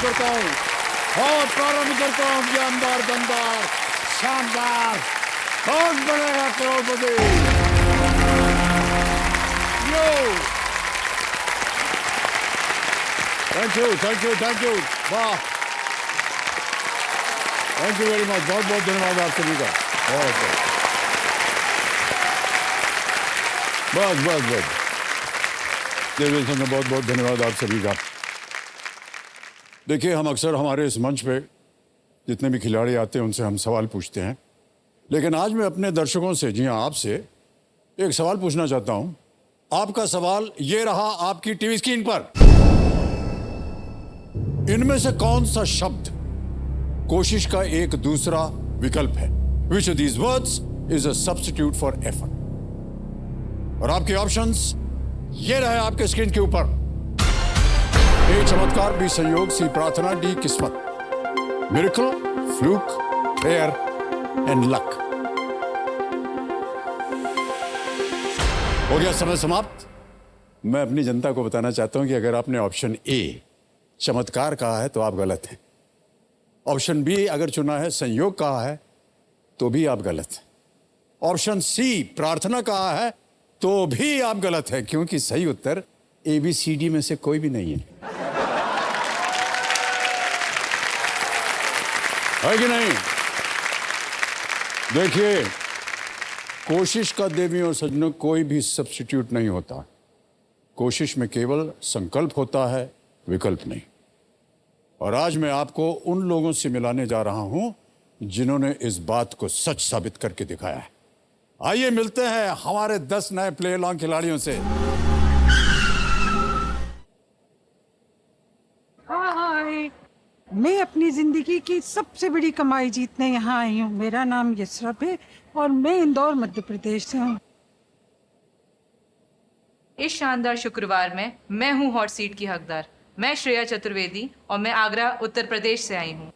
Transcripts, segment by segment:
प्रारंभ करता हूँ जानदार दमदार शानदार कौन बनेगा करोड़पति। यो थैंक यू वाह थैंक यू वेरी मच। बहुत बहुत धन्यवाद आप सभी का। बस देवेंद्र ने बहुत बहुत धन्यवाद आप सभी का। देखिए, हम अक्सर हमारे इस मंच पे जितने भी खिलाड़ी आते हैं उनसे हम सवाल पूछते हैं, लेकिन आज मैं अपने दर्शकों से, जी हाँ आपसे, एक सवाल पूछना चाहता हूं। आपका सवाल ये रहा आपकी टीवी स्क्रीन पर। इनमें से कौन सा शब्द कोशिश का एक दूसरा विकल्प है? Which of these words is a substitute for effort? और आपके ऑप्शंस ये रहे आपके स्क्रीन के ऊपर। ए चमत्कार, बी संयोग, सी प्रार्थना, डी किस्मत। Miracle, fluke, prayer and luck. हो गया समय समाप्त। मैं अपनी जनता को बताना चाहता हूं कि अगर आपने ऑप्शन ए चमत्कार कहा है तो आप गलत हैं। ऑप्शन बी अगर चुना है संयोग कहा है तो भी आप गलत हैं। ऑप्शन सी प्रार्थना कहा है तो भी आप गलत हैं, क्योंकि सही उत्तर ABCD में से कोई भी नहीं है कि नहीं? देखिए, कोशिश का देवी और सज्जनों कोई भी सब्स्टिट्यूट नहीं होता। कोशिश में केवल संकल्प होता है, विकल्प नहीं। और आज मैं आपको उन लोगों से मिलाने जा रहा हूं जिन्होंने इस बात को सच साबित करके दिखाया है। आइए मिलते हैं हमारे 10 नए प्ले अलॉन्ग खिलाड़ियों से। हाय, मैं अपनी जिंदगी की सबसे बड़ी कमाई जीतने यहाँ आई हूँ। मेरा नाम यशरफ है और मैं इंदौर मध्य प्रदेश से हूँ। इस शानदार शुक्रवार में मैं हूँ हॉट सीट की हकदार। मैं श्रेया चतुर्वेदी और मैं आगरा उत्तर प्रदेश से आई हूँ।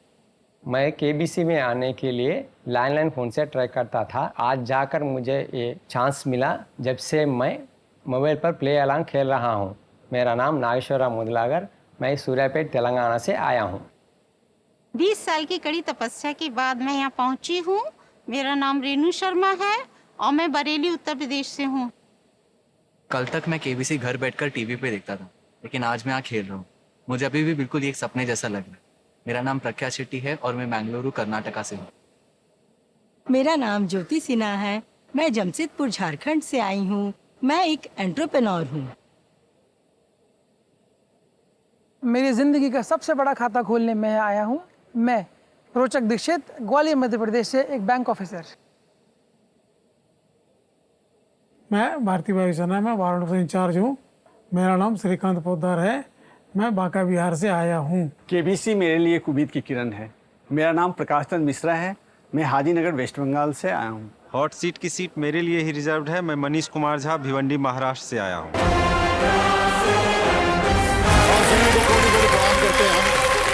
मैं KBC में आने के लिए लैंडलाइन फ़ोन से ट्राई करता था। आज जाकर मुझे ये चांस मिला जब से मैं मोबाइल पर प्ले अलॉन्ग खेल रहा हूँ। मेरा नाम नागेश्वरा मुदलागर, मैं सूर्यापेट तेलंगाना से आया हूँ। 20 साल की कड़ी तपस्या के बाद मैं यहाँ पहुँची हूँ। मेरा नाम रेणु शर्मा है और मैं बरेली उत्तर प्रदेश से हूँ। कल तक मैं KBC घर बैठकर टीवी पे देखता था, लेकिन आज मैं यहाँ खेल रहा हूँ। मुझे अभी भी बिल्कुल एक सपने जैसा लग रहा है। मेरा नाम प्रख्या शेट्टी है और मैं बेंगलुरु कर्नाटका से हूँ। मेरा नाम ज्योति सिन्हा है, मैं जमशेदपुर झारखंड से आई हूँ। मैं एक एंटरप्रेन्योर हूँ। मेरी जिंदगी का सबसे बड़ा खाता खोलने में आया हूँ। मैं रोचक दीक्षित, ग्वालियर मध्य प्रदेश से एक बैंक ऑफिसर। मैं भारतीय वायुसेना में वाराणसी इंचार्ज हूँ। मेरा नाम श्रीकांत पोद्दार है, मैं बांका बिहार से आया हूँ। KBC मेरे लिए एक उम्मीद की किरण है। मेरा नाम प्रकाश चंद मिश्रा है, मैं हाजीनगर वेस्ट बंगाल से आया हूँ। हॉट सीट की सीट मेरे लिए ही रिजर्व्ड है। मैं मनीष कुमार झा, भिवंडी महाराष्ट्र से आया हूँ।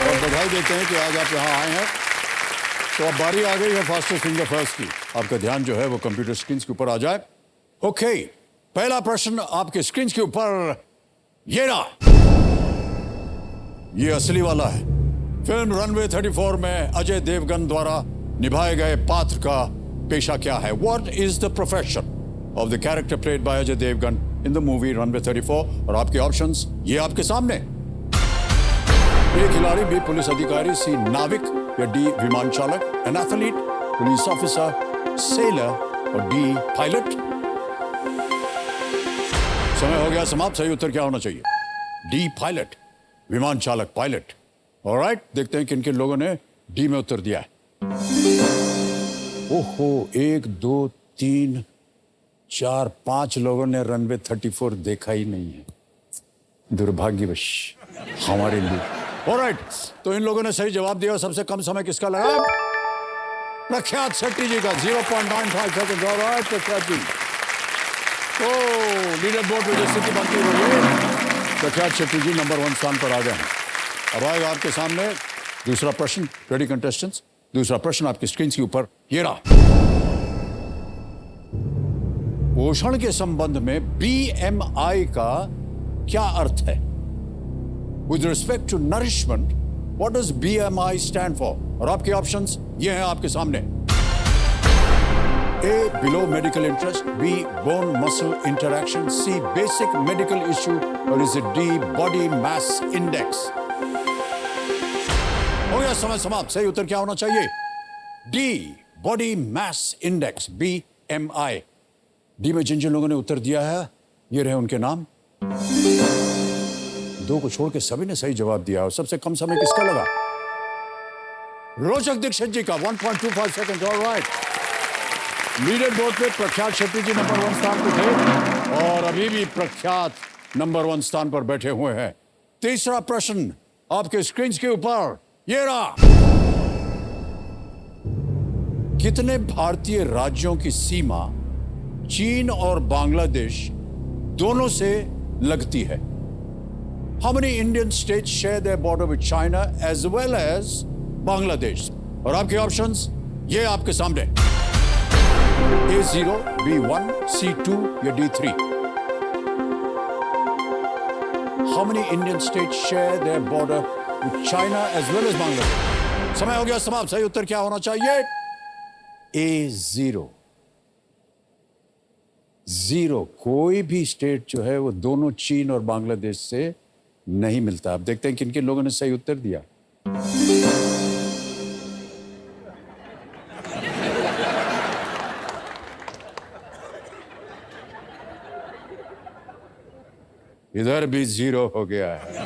और बधाई देते हैं कि आज आप यहाँ आए हैं। तो अब बारी आ गई है फास्टेस्ट फिंगर फर्स्ट की। आपका ध्यान जो है वो कंप्यूटर स्क्रीन के ऊपर आ जाए। ओके, पहला प्रश्न आपके स्क्रीन के ऊपर ये रहा। ये असली वाला है। फिल्म रनवे 34 में अजय देवगन द्वारा निभाए गए पात्र का पेशा क्या है? What is the profession of the character played by Ajay Devgan in the movie Runway 34? और आपके ऑप्शंस ये आपके सामने। ए खिलाड़ी, बी पुलिस अधिकारी, सी नाविक या डी विमान चालक, an athlete, police officer, seller और डी पायलट। समय हो गया समाप्त। सही उत्तर क्या होना चाहिए? डी पायलट, विमान चालक, पायलट। ऑलराइट, देखते हैं किन किन लोगों ने डी में उत्तर दिया है। ओहो, 1 2 3 4 5 लोगों ने रनवे 34 देखा ही नहीं है, दुर्भाग्यवश हमारे लिए। ऑलराइट, तो इन लोगों ने सही जवाब दिया। सबसे कम समय किसका लगा? प्रख्यात शेट्टी जी का, 0.95 सेकंड। ऑलराइट प्रख्यात जी, तो लीडर बोर्ड में जो स्थिति बनती हुई है, प्रख्यात शेट्टी जी नंबर 1 स्थान पर आ गए हैं। अब आएगा आपके सामने दूसरा प्रश्न। रेडी कंटेस्टेंट्स, दूसरा प्रश्न आपकी स्क्रीन के ऊपर ये रहा। पोषण के संबंध में BMI का क्या अर्थ है? With respect to nourishment, what does BMI stand for? और आपके ऑप्शंस ये हैं आपके सामने। A, below medical interest, B, bone muscle interaction, C, basic medical issue, और is it D, body mass index? हो गया समय समाप्त। सही उत्तर क्या होना चाहिए? D, body mass index, BMI। D में जिन जिन लोगों ने उत्तर दिया है ये रहे उनके नाम। दो को छोड़ के सभी ने सही जवाब दिया। और सबसे कम समय किसका लगा? रोचक दीक्षित जी का 1.25 सेकंड। ऑलराइट, लीडर बोर्ड पे प्रख्यात शेट्टी जी नंबर 1 स्थान पे थे और अभी भी प्रख्यात नंबर 1 स्थान पर बैठे हुए हैं। तीसरा प्रश्न आपके स्क्रीन के ऊपर ये रहा। कितने भारतीय राज्यों की सीमा चीन और बांग्लादेश दोनों से लगती है? How many Indian states share their border with China as well as Bangladesh? और आपके ऑप्शंस ये आपके सामने। A0, B1, C2 या D3? How many Indian states share their border with China as well as Bangladesh? समय हो गया समाप्त। सही उत्तर क्या होना चाहिए? A0। 0। कोई भी स्टेट जो है वो दोनों चीन और बांग्लादेश से नहीं मिलता। अब देखते हैं किन किन लोगों ने सही उत्तर दिया। इधर भी 0 हो गया है।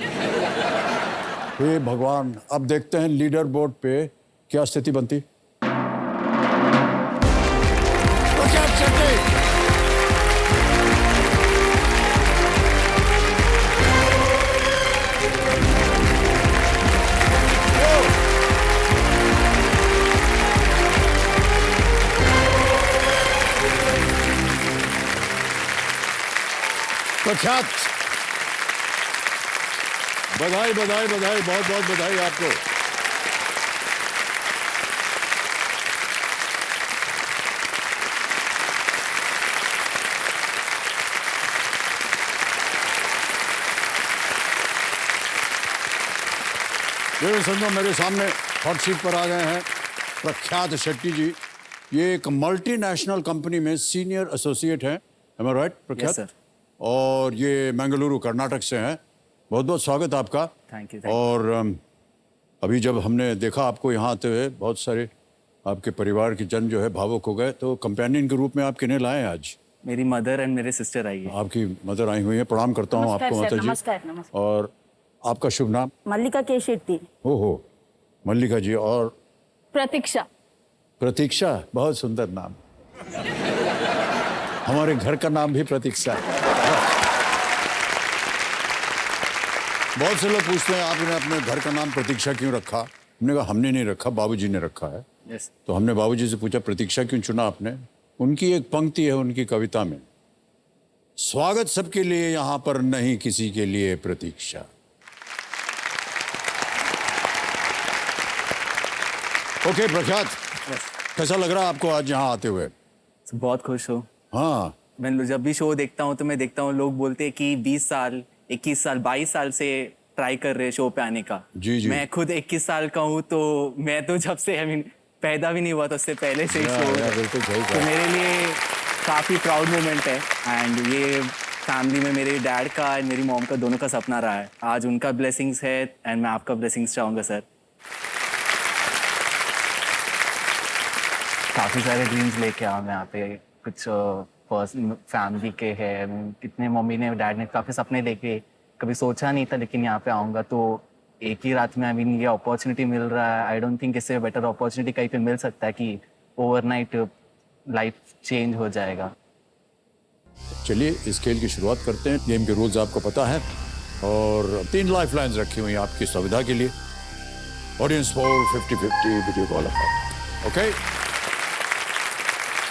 हे भगवान, अब देखते हैं लीडर बोर्ड पे क्या स्थिति बनती। प्रख्यात, बधाई बधाई बधाई, बहुत बहुत बधाई आपको। मेरे संजो मेरे सामने हॉट सीट पर आ गए हैं प्रख्यात शेट्टी जी। ये एक मल्टीनेशनल कंपनी में सीनियर एसोसिएट हैं। Am I right, प्रख्यात? Yes, sir. और ये बेंगलुरु कर्नाटक से हैं। बहुत बहुत स्वागत आपका। Thank you. और अभी जब हमने देखा आपको यहाँ आते हुए, बहुत सारे आपके परिवार के जन जो है भावुक हो गए। तो कंपेनियन के रूप में आप किन्हें लाए आज? मेरी मदर एंड मेरे सिस्टर आई है। आपकी मदर आई हुई है। प्रणाम करता हूँ आपको माता जी। नमस्कार। और आपका शुभ नाम? मल्लिका के शेट्टी। ओहो, मल्लिका जी। और प्रतीक्षा। प्रतीक्षा, बहुत सुंदर नाम। हमारे घर का नाम भी प्रतीक्षा है। बहुत से लोग पूछते हैं आपने अपने घर का नाम प्रतीक्षा क्यों रखा? हमने कहा हमने नहीं रखा, बाबूजी ने रखा है। yes. तो हमने बाबूजी से पूछा प्रतीक्षा क्यों चुना आपने? उनकी एक पंक्ति है उनकी कविता में, स्वागत सबके लिए यहाँ पर नहीं किसी के लिए प्रतीक्षा। ओके प्रख्यात, कैसा लग रहा है आपको आज यहाँ आते हुए? बहुत खुश हूँ। हाँ, मैं जब भी शो देखता हूँ तो मैं देखता हूँ लोग बोलते हैं कि 20 साल 21 साल 22 साल से ट्राई कर रहे हैं शो पे आने का। जी जी। मैं खुद 21 साल का हूँ, तो मैं तो जब से पैदा भी नहीं हुआ था उससे पहले से ही शो। तो मेरे लिए काफ़ी प्राउड मोमेंट है। एंड ये फैमिली में मेरे डैड का एंड मेरी मॉम का दोनों का सपना रहा है। आज उनका ब्लेसिंग्स है एंड मैं आपका ब्लेसिंग्स चाहूँगा सर। काफ़ी सारे ड्रीम्स लेके आया मैं यहाँ पे। कुछ पर्सनल फैमिली के हैं, कितने मम्मी ने डैड ने काफ़ी सपने देखे, कभी सोचा नहीं था, लेकिन यहाँ पे आऊँगा तो एक ही रात में ये अपॉर्चुनिटी मिल रहा है। आई डोंट थिंक इससे बेटर अपॉर्चुनिटी कहीं पे मिल सकता है कि ओवरनाइट लाइफ चेंज हो जाएगा। चलिए इस खेल की शुरुआत करते हैं। गेम के रूल्स आपको पता है और 3 लाइफ लाइन्स रखी हुई हैं आपकी सुविधा के लिए। Audience for 50-50 video call. Okay,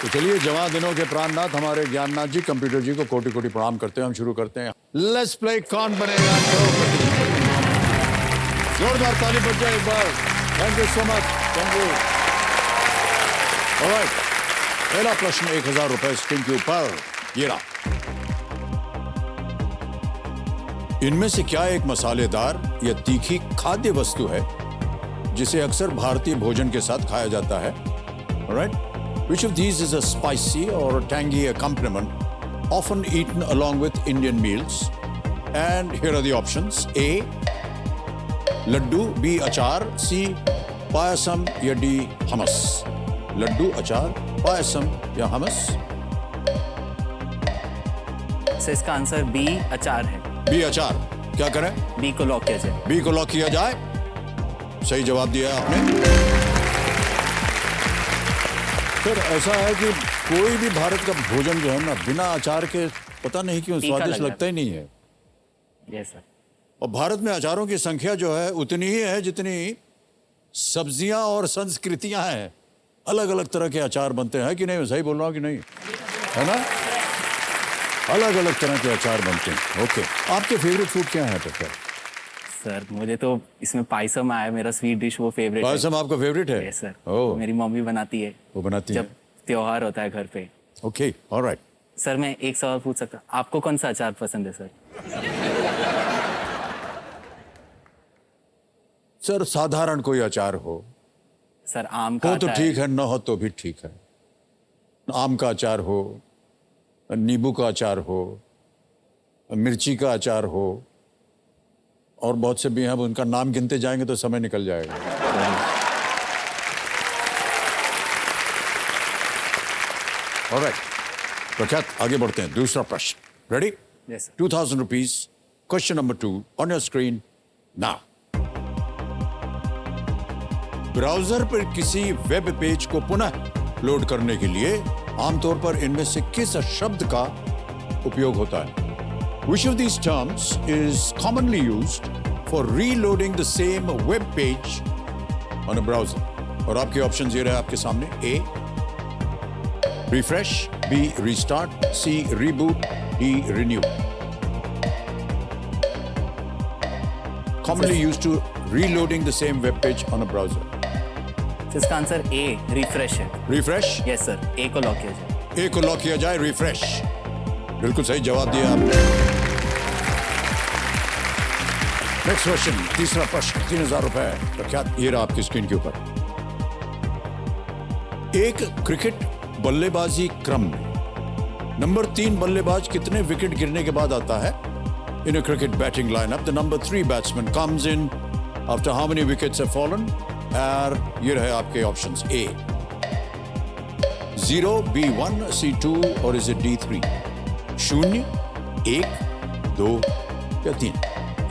तो चलिए जवान दिनों के प्राणनाथ हमारे ज्ञाननाथ जी, कंप्यूटर जी को कोटि कोटि प्रणाम करते हैं। हम शुरू करते हैं। लेट्स प्ले कौन बनेगा करोड़पति। जोरदार ताली बज जाए एक बार। Thank you so much. Thank you. Alright, पहला प्रश्न 1000 रुपए स्क्रीन के ऊपर ये रहा। इनमें से क्या एक मसालेदार या तीखी खाद्य वस्तु है जिसे अक्सर भारतीय भोजन के साथ खाया जाता है? Alright? Which of these is a spicy or a tangy accompaniment often eaten along with Indian meals? And here are the options. A. Laddu. B. Achar. C. Payasam. या D. Hummus. लड्डू, अचार, पायसम या हमस? सर इसका answer B अचार है। B अचार। क्या करें? B को लॉक किया जाए। बी को लॉक किया जाए। सही जवाब दिया है आपने। सर ऐसा है कि कोई भी भारत का भोजन जो है ना बिना अचार के पता नहीं क्यों स्वादिष्ट लगता ही नहीं है। Yes sir. और भारत में अचारों की संख्या जो है उतनी ही है जितनी सब्जियां और संस्कृतियां हैं। अलग अलग तरह के अचार बनते हैं कि नहीं? मैं सही बोल रहा हूँ कि नहीं? है ना? अलग अलग तरह के अचार बनते हैं। ओके, आपके फेवरेट फूड क्या है पता? सर मुझे तो इसमें पायसम आया, मेरा स्वीट डिश वो फेवरेट है। पायसम आपका फेवरेट है? Yes sir. ओह, मेरी मम्मी बनाती है। वो बनाती है जब त्योहार होता है घर पे। Okay, alright. सर मैं एक सवाल पूछ सकता हूँ, आपको कौन सा अचार पसंद है सर? सर साधारण कोई अचार हो। सर आम का हो तो आता ठीक है, न हो तो भी ठीक है। आम का अचार हो, नींबू का अचार हो, मिर्ची का अचार हो, और बहुत से भी हैं, अब उनका नाम गिनते जाएंगे तो समय निकल जाएगा। ऑलराइट, प्रख्यात आगे बढ़ते हैं। दूसरा प्रश्न, ready? Yes sir. 2000 rupees. Question number 2 on your screen now. Browser पर किसी वेब पेज को पुनः लोड करने के लिए आमतौर पर इनमें से किस शब्द का उपयोग होता है? Which of these terms is commonly used for reloading the same web page on a browser? और आपके ऑप्शंस ये रहे आपके सामने। A. Refresh. B. Restart. C. Reboot. D. Renew. Commonly used to reloading the same web page on a browser. इसका answer ए refresh है। Refresh? Yes sir, ए को lock किया जाए। ए को लॉक किया जाए, रिफ्रेश। बिल्कुल सही जवाब दिया आपने। नेक्स्ट क्वेश्चन, तीसरा प्रश्न, 3000 रुपए। प्रख्यात ये रहा आपकी स्क्रीन के ऊपर। एक क्रिकेट बल्लेबाजी क्रम में नंबर 3 बल्लेबाज कितने विकेट गिरने के बाद आता है? In a cricket batting lineup the number 3 batsman comes in after how many wickets have fallen? और ये रहे आपके ऑप्शंस। ए 0, B 1, C 2 और इज इट D 3? 0, 1, 2 या 3?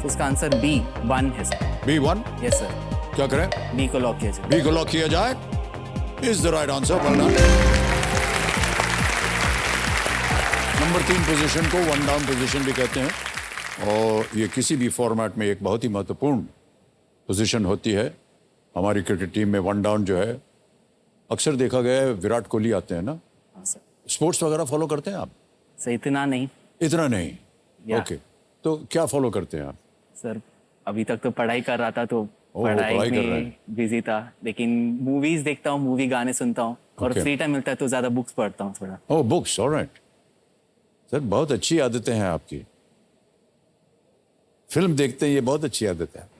इसका आंसर बी 1 है सर। B 1? Yes sir. क्या करें? बी को लॉक किया जाए। बी को लॉक किया जाए, is the right answer. Well done. Number 3 position को वन डाउन पोजीशन भी कहते हैं, और ये किसी भी फॉर्मेट में एक बहुत ही महत्वपूर्ण पोजीशन होती है। हमारी क्रिकेट टीम में वन डाउन जो है अक्सर देखा गया है विराट कोहली आते हैं ना। हाँ सर। स्पोर्ट्स वगैरह फॉलो करते हैं आप? सर इतना नहीं। इतना नहीं। ओके, तो क्या फॉलो करते हैं आप? सर अभी तक तो पढ़ाई कर रहा था, तो पढ़ाई कर रहे में हैं। बिजी था, लेकिन मूवीज देखता हूँ, मूवी गाने सुनता हूँ, और Okay. फ्री टाइम मिलता है तो ज्यादा बुक्स पढ़ता हूँ थोड़ा। ओह बुक्स, ऑलराइट। सर बहुत अच्छी आदतें हैं आपकी। फिल्म देखते हैं, ये बहुत अच्छी आदत है।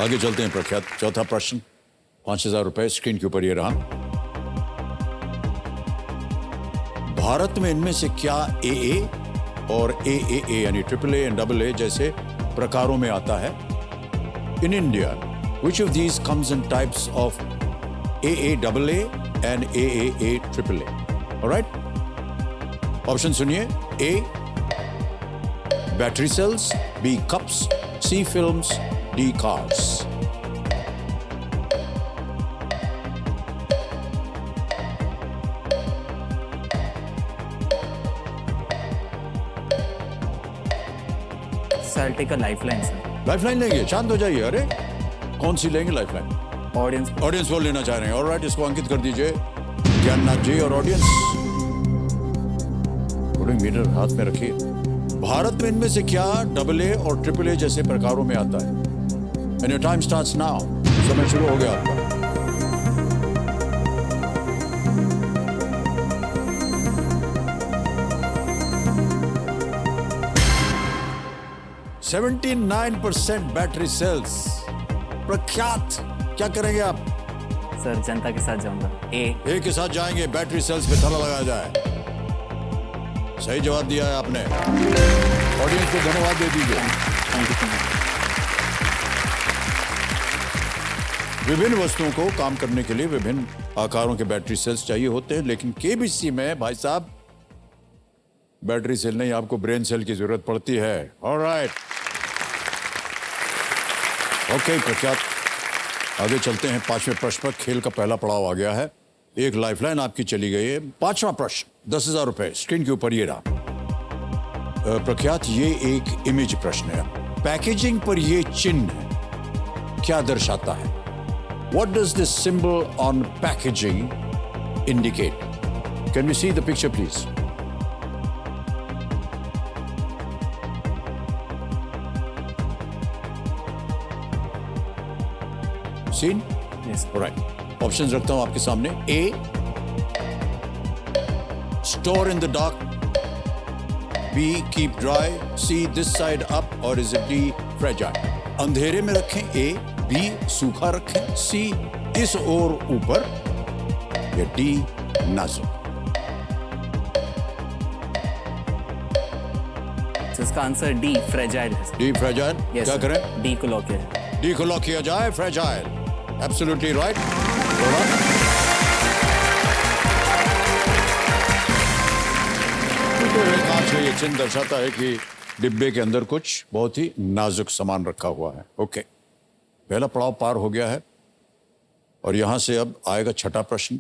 आगे चलते हैं प्रख्यात। चौथा प्रश्न, 5000 रुपए स्क्रीन के ऊपर ये रहा। भारत में इनमें से क्या AA और AAA यानी AAA एंड AA जैसे प्रकारों में आता है? In India which of these comes in types of AAAA and AAA alright? Option सुनिए। A battery cells, B cups, C films, D cars. Sir take a lifeline sir. Lifeline लेंगे? शांत हो जाइए। अरे कौन सी लेंगे लाइफलाइन? ऑडियंस। ऑडियंस वो लेना चाह रहे हैं। ऑलराइट, इसको अंकित कर दीजिए ज्ञाननाथ जी। और ऑडियंस थोड़ी मीटर हाथ में रखिए। भारत में इनमें से क्या AA और AAA जैसे प्रकारों में आता है? And your time starts now. समय शुरू हो गया आपका। 79% बैटरी सेल्स। प्रख्यात, क्या करेंगे आप? सर जनता के साथ जाऊंगा। ए के साथ जाएंगे, बैटरी सेल्स पे ताला लगाया जाए। सही जवाब दिया है आपने। ऑडियंस को धन्यवाद दे दीजिए। Thank you so much. विभिन्न वस्तुओं को काम करने के लिए विभिन्न आकारों के बैटरी सेल्स चाहिए होते हैं, लेकिन केबीसी में भाई साहब बैटरी सेल नहीं, आपको ब्रेन सेल की जरूरत पड़ती है। ऑलराइट, ओके प्रख्यात, आगे चलते हैं। 5वें प्रश्न पर खेल का पहला पड़ाव आ गया है। एक लाइफलाइन आपकी चली गई है। 5वां प्रश्न, 10,000 रुपए स्क्रीन के ऊपर ये रहा। प्रख्यात, ये एक इमेज प्रश्न है। पैकेजिंग पर ये चिन्ह क्या दर्शाता है? What does this symbol on packaging indicate? Can we see the picture, please? Seen? Yes. All right. Options रखता हूं आपके सामने। A, store in the dark. B, keep dry. C, this side up. Or is it D, fragile? अंधेरे में रखें A, B, सूखा रखें, C, इस ओर ऊपर, या D, नाजुक। तो इसका आंसर डी, फ्रेजाइल है। D, fragile? Yes, क्या sir. करें? डी को लॉक किया जाए। D को लॉक किया जाए, fragile. Absolutely right. कांच है, ये चिन्ह दर्शाता है कि डिब्बे के अंदर कुछ बहुत ही नाजुक सामान रखा हुआ है। ओके, पहला पड़ाव पार हो गया है और यहां से अब आएगा छठा प्रश्न,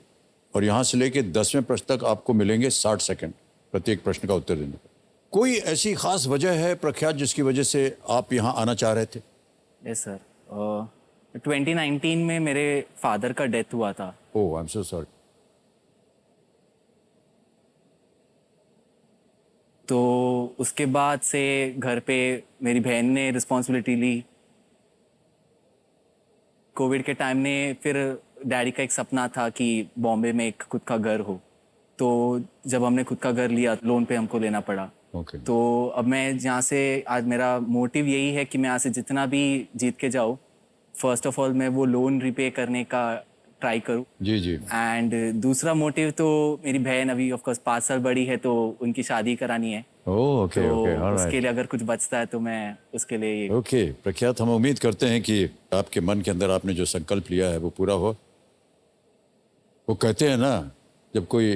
और यहां से लेके 10वें प्रश्न तक आपको मिलेंगे 60 सेकंड प्रत्येक प्रश्न का उत्तर देने पर। कोई ऐसी खास वजह है प्रख्यात जिसकी वजह से आप यहां आना चाह रहे थे? यस सर, 2019 में मेरे फादर का डेथ हुआ था। ओह, आई एम सो सॉरी। तो उसके बाद से घर पे मेरी बहन ने रिस्पॉन्सिबिलिटी ली। कोविड के टाइम में फिर डैडी का एक सपना था कि बॉम्बे में एक खुद का घर हो, तो जब हमने खुद का घर लिया लोन पे हमको लेना पड़ा। तो अब मैं यहाँ से, आज मेरा मोटिव यही है कि मैं यहाँ से जितना भी जीत के जाऊँ, फर्स्ट ऑफ ऑल मैं वो लोन रिपे करने का ट्राई करूँ। जी जी। एंड दूसरा मोटिव तो मेरी बहन अभी ऑफ कोर्स 5 साल बड़ी है, तो उनकी शादी करानी है। Okay okay, alright. उसके लिए अगर कुछ बचता है तो मैं उसके लिए ये। ओके प्रख्यात, हम उम्मीद करते हैं कि आपके मन के अंदर आपने जो संकल्प लिया है वो पूरा हो। वो कहते हैं ना, जब कोई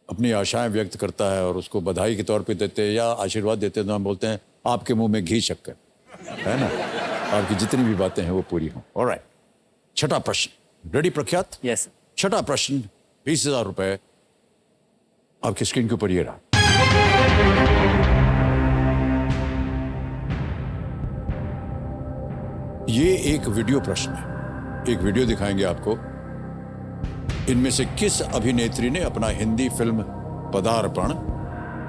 अपनी आशाएं व्यक्त करता है और उसको बधाई के तौर पे देते हैं या आशीर्वाद देते हैं, तो हम बोलते हैं आपके मुंह में घी शक्कर, है ना? आपकी जितनी भी बातें हैं वो पूरी हों। ऑलराइट, छठा प्रश्न, रेडी प्रख्यात? यस। छठा प्रश्न, 20,000 रुपए आपकी स्क्रीन के ऊपर ये रहा। ये एक वीडियो प्रश्न है। एक वीडियो दिखाएंगे आपको। इनमें से किस अभिनेत्री ने अपना हिंदी फिल्म पदार्पण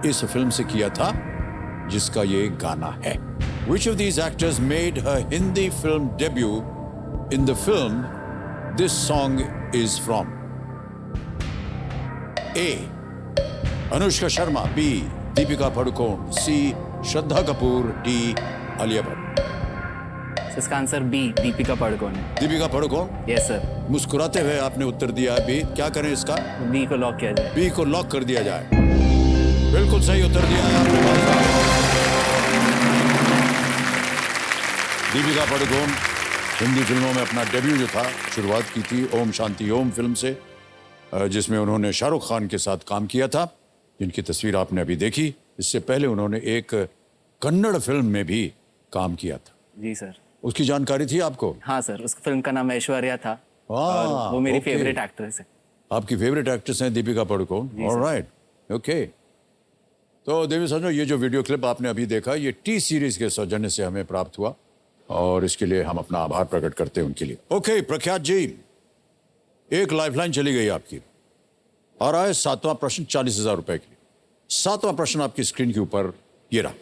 इस फिल्म से किया था जिसका ये गाना है? Which of these actors made her Hindi film debut in the film this song is from? A, Anushka Sharma, B, Deepika Padukone, C, Shraddha Kapoor, D, Alia Bhatt. इसका आंसर बी, दीपिका पादुकोण है। दीपिका पादुकोण? Yes sir. मुस्कुराते हुए आपने उत्तर दिया है बी। क्या करें इसका? बी को लॉक किया जाए। बी को लॉक कर दिया जाए। बिल्कुल सही उत्तर दिया है आपने भाई साहब। दीपिका पादुकोण हिंदी फिल्मों में अपना डेब्यू जो था, शुरुआत की थी ओम शांति ओम फिल्म से, जिसमें उन्होंने शाहरुख खान के साथ काम किया था, जिनकी तस्वीर आपने अभी देखी। इससे पहले उन्होंने एक कन्नड़ फिल्म में भी काम किया था। जी सर। उसकी जानकारी थी आपको? हाँ सर, उस फिल्म का नाम ऐश्वर्या था और वो मेरी फेवरेट एक्ट्रेस है। आपकी फेवरेट एक्ट्रेस हैं दीपिका पादुकोण? Alright, okay. तो देवी सज्जनों, ये जो वीडियो क्लिप आपने अभी देखा, ये टी सीरीज के सौजन्य से हमें प्राप्त हुआ और इसके लिए हम अपना आभार प्रकट करते हैं उनके लिए। ओके प्रख्यात जी, एक लाइफलाइन चली गई आपकी। आ रहा है 7वां प्रश्न 40,000 रुपए के लिए। 7वां प्रश्न आपकी स्क्रीन के ऊपर ये रहा।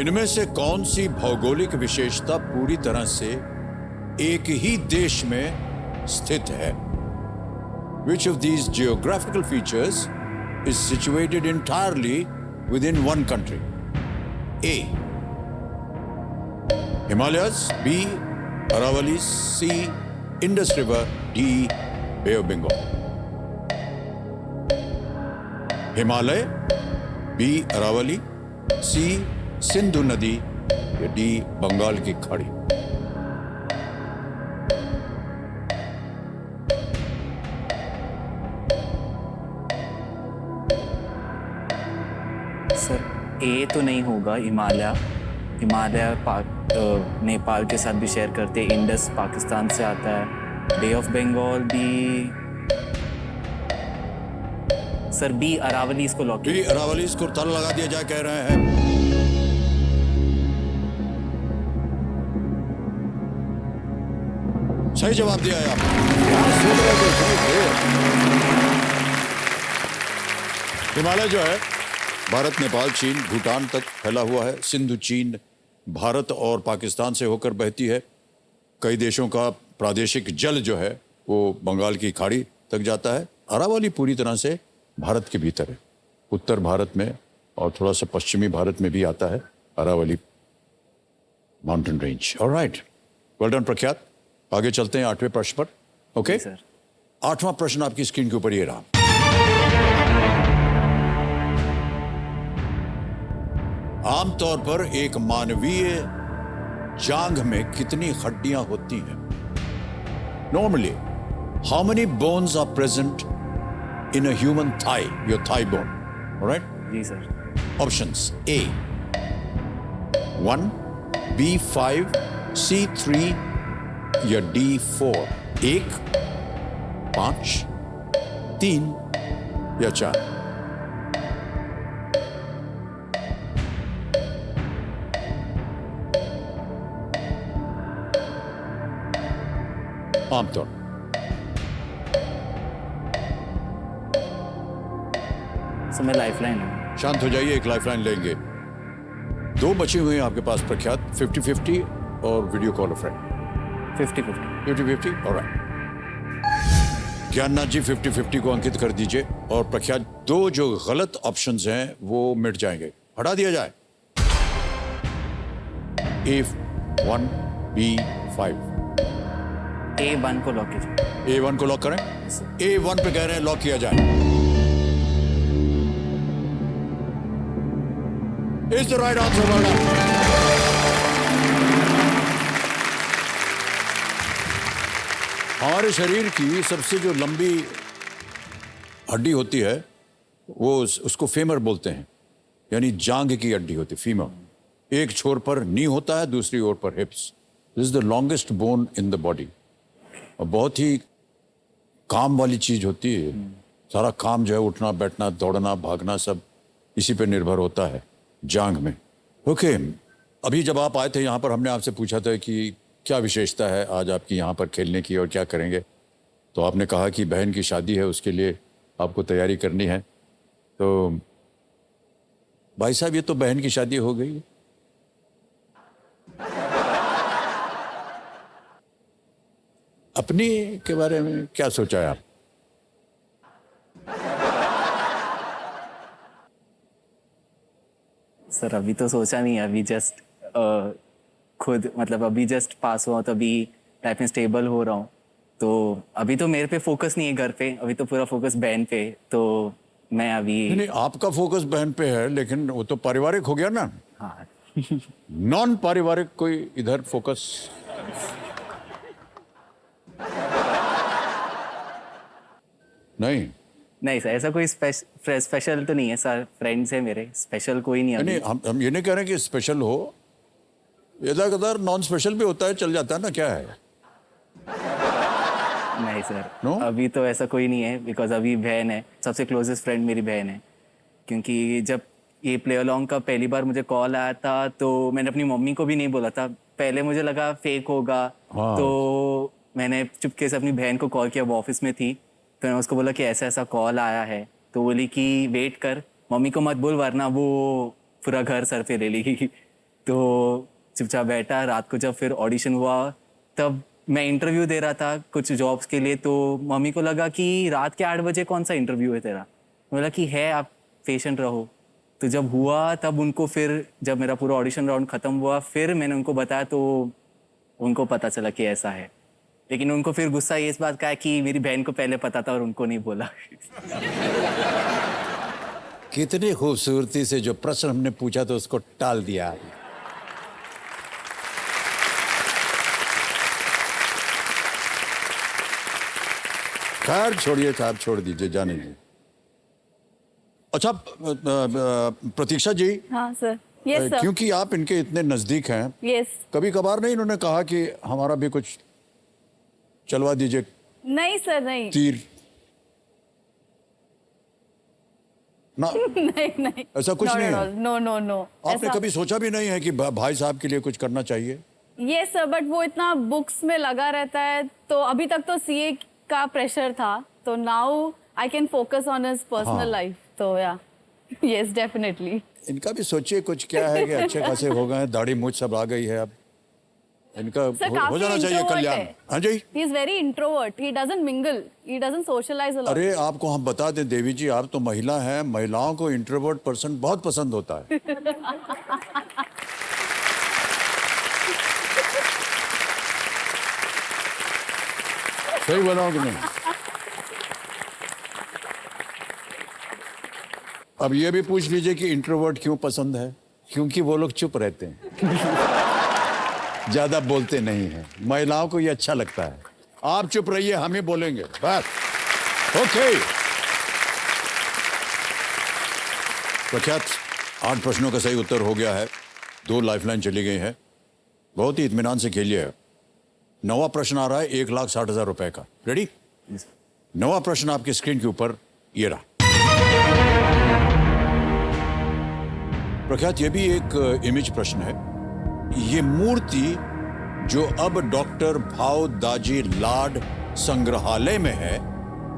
इनमें से कौन सी भौगोलिक विशेषता पूरी तरह से एक ही देश में स्थित है? Which of these geographical features is situated entirely within one country? A. Himalayas, B. Aravalli, C. Indus River, D. Bay of Bengal. Himalaya, B. Aravalli, C. Sindhu नदी या D. बंगाल की खाड़ी। सर ए तो नहीं होगा, हिमालय नेपाल के साथ भी शेयर करते हैं, इंडस पाकिस्तान से आता है, बे ऑफ बंगाल भी। सर बी अरावली इसको लॉक बी अरावली इसको ताला लगा दिया जाए, कह रहे हैं। सही जवाब दिया है हिमालय जो है भारत, नेपाल, चीन, भूटान तक फैला हुआ है। सिंधु चीन, भारत और पाकिस्तान से होकर बहती है। कई देशों का प्रादेशिक जल जो है वो बंगाल की खाड़ी तक जाता है। अरावली पूरी तरह से भारत के भीतर है, उत्तर भारत में और थोड़ा सा पश्चिमी भारत में भी आता है Aravalli mountain range. Alright, well done Prakhyat. आगे चलते हैं 8वें प्रश्न पर। Okay sir. 8वां प्रश्न आपकी स्क्रीन के ऊपर ये रहा। आमतौर पर एक मानवीय जांघ में कितनी हड्डियां होती हैं? Normally how many bones are present in a human thigh, your thigh bone? Alright जी sir. Options A 1, B 5, C 3 या D 4? 1, 5, 3 या 4? आमतौर सर मैं लाइफलाइन हूँ। शांत हो जाइए, एक लाइफलाइन लेंगे। 2 बचे हुए हैं आपके पास प्रख्यात, 50-50 और video call friend. 50-50। 50-50, alright. Gyannath ji 50-50 को अंकित कर दीजिए और प्रख्यात 2 जो गलत ऑप्शंस हैं वो मिट जाएंगे, हटा दिया जाए। A1, B5। A1 को लॉक कीजिए। A1 को लॉक करें। A1 पे कह रहे हैं लॉक किया जाए। Is the right answer, well done. हमारे शरीर की सबसे जो लंबी हड्डी होती है वो उसको फेमर बोलते हैं, यानी जांघ की हड्डी होती है, फीमर। एक छोर पर नी होता है, दूसरी ओर पर हिप्स। This is the longest bone in the body और बहुत ही काम वाली चीज होती है। सारा काम जो है उठना बैठना दौड़ना भागना सब इसी पे निर्भर होता है, जांघ में। ओके, अभी जब आप आए थे यहाँ पर हमने आपसे पूछा था कि क्या विशेषता है आज आपकी यहाँ पर खेलने की और क्या करेंगे, तो आपने कहा कि बहन की शादी है उसके लिए आपको तैयारी करनी है। तो भाई साहब ये तो बहन की शादी हो गई। अपनी के बारे में क्या सोचा है आप? सर अभी तो सोचा नहीं है, अभी जस्ट खुद मतलब अभी जस्ट पास हुआ तो अभी लाइफ में स्टेबल हो रहा हूँ, तो अभी तो मेरे पे फोकस नहीं है घर पे, अभी तो पूरा फोकस बहन पे। तो मैं अभी नहीं, आपका फोकस बहन पे है लेकिन वो तो पारिवारिक हो गया ना। हाँ नॉन पारिवारिक कोई इधर फोकस? नहीं नहीं सर, ऐसा कोई स्पेशल तो नहीं है सर, फ्रेंड्स है मेरे, स्पेशल कोई नहीं है नहीं, अभी। हम ये नहीं कह रहे कि स्पेशल हो, इधर कदर नॉन स्पेशल भी होता है, चल जाता है ना, क्या है? नहीं सर No? अभी तो ऐसा कोई नहीं है, बिकॉज अभी बहन है, सबसे क्लोजेस्ट फ्रेंड मेरी बहन है। क्योंकि जब ये प्ले अलॉन्ग का पहली बार मुझे कॉल आया था तो मैंने अपनी मम्मी को भी नहीं बोला था, पहले मुझे लगा फेक होगा। हाँ। तो मैंने चुपके से अपनी बहन को कॉल किया, वो ऑफिस में थी, तो मैंने उसको बोला कि ऐसा ऐसा कॉल आया है, तो बोली कि वेट कर, मम्मी को मत बोल वरना वो पूरा घर सर पे ले लेगी। तो चुपचाप बैठा, रात को जब फिर ऑडिशन हुआ तब मैं इंटरव्यू दे रहा था कुछ जॉब्स के लिए, तो मम्मी को लगा कि रात के 8 बजे कौन सा इंटरव्यू है तेरा, बोला कि है, आप पेशेंट रहो। तो जब हुआ तब उनको, फिर जब मेरा पूरा ऑडिशन राउंड ख़त्म हुआ फिर मैंने उनको बताया, तो उनको पता चला कि ऐसा है। लेकिन उनको फिर गुस्सा ये इस बात का है कि मेरी बहन को पहले पता था और उनको नहीं बोला। कितनी खूबसूरती से जो प्रश्न हमने पूछा तो उसको टाल दिया। खैर छोड़िए साहब, छोड़ दीजिए, जाने दीजिए। अच्छा प्रतीक्षा जी। हाँ सर। Yes sir. क्योंकि आप इनके इतने नजदीक हैं, यस। कभी कभार नहीं इन्होंने कहा कि हमारा भी कुछ चलवा दीजिए? नहीं सर, नहीं। तीर ना? नहीं नहीं, ऐसा कुछ नहीं है? No no no. आपने कभी सोचा भी नहीं है कि भाई साहब के लिए कुछ करना चाहिए? ये सर, बट वो इतना बुक्स में लगा रहता है, तो अभी तक तो सीए का प्रेशर था, तो now I can focus on his personal life, तो या यस डेफिनेटली। इनका भी सोचिए कुछ, क्या है कि अच्छे खासे हो गए, दाढ़ी मूछ सब आ गई है, अब इनका हो जाना चाहिए कल्याण। हाँ जी। He is very introvert, he doesn't mingle, he doesn't socialise a lot. अरे आपको हम बता दें देवी जी, आप तो महिला हैं, महिलाओं को इंट्रोवर्ट पर्सन बहुत पसंद होता है। सही बोला हूं कि नहीं? अब ये भी पूछ लीजिए कि इंट्रोवर्ट क्यों पसंद है? क्योंकि वो लोग चुप रहते हैं, ज्यादा बोलते नहीं हैं। महिलाओं को ये अच्छा लगता है, आप चुप रहिए, हम ही बोलेंगे बस। ओके प्रख्यात, 8 प्रश्नों का सही उत्तर हो गया है, 2 लाइफलाइन चली गई है। बहुत ही इत्मीनान से खेलिए। 9वां प्रश्न आ रहा है 1,60,000 रुपए का। रेडी? 9वां प्रश्न आपकी स्क्रीन के ऊपर ये रहा। प्रख्यात, ये भी एक इमेज प्रश्न है। ये मूर्ति जो अब डॉक्टर भाव दाजी लाड संग्रहालय में है,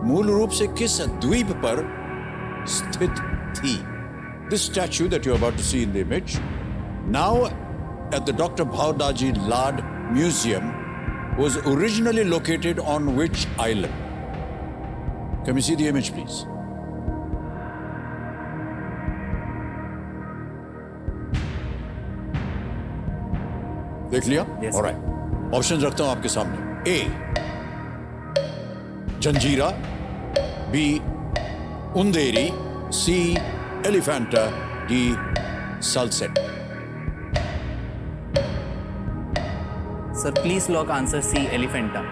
मूल रूप से किस द्वीप पर स्थित थी? This statue that you're about to see in the image, now at the Dr. Bhav Daji Lad Museum, was originally located on which island? Can we see the image, please? देख लिया? Yes. Alright. ऑप्शन रखता हूं आपके सामने। A, Janjira, B, Underi, C, Elephanta, D, Salsette. Sir please lock answer C, Elephanta.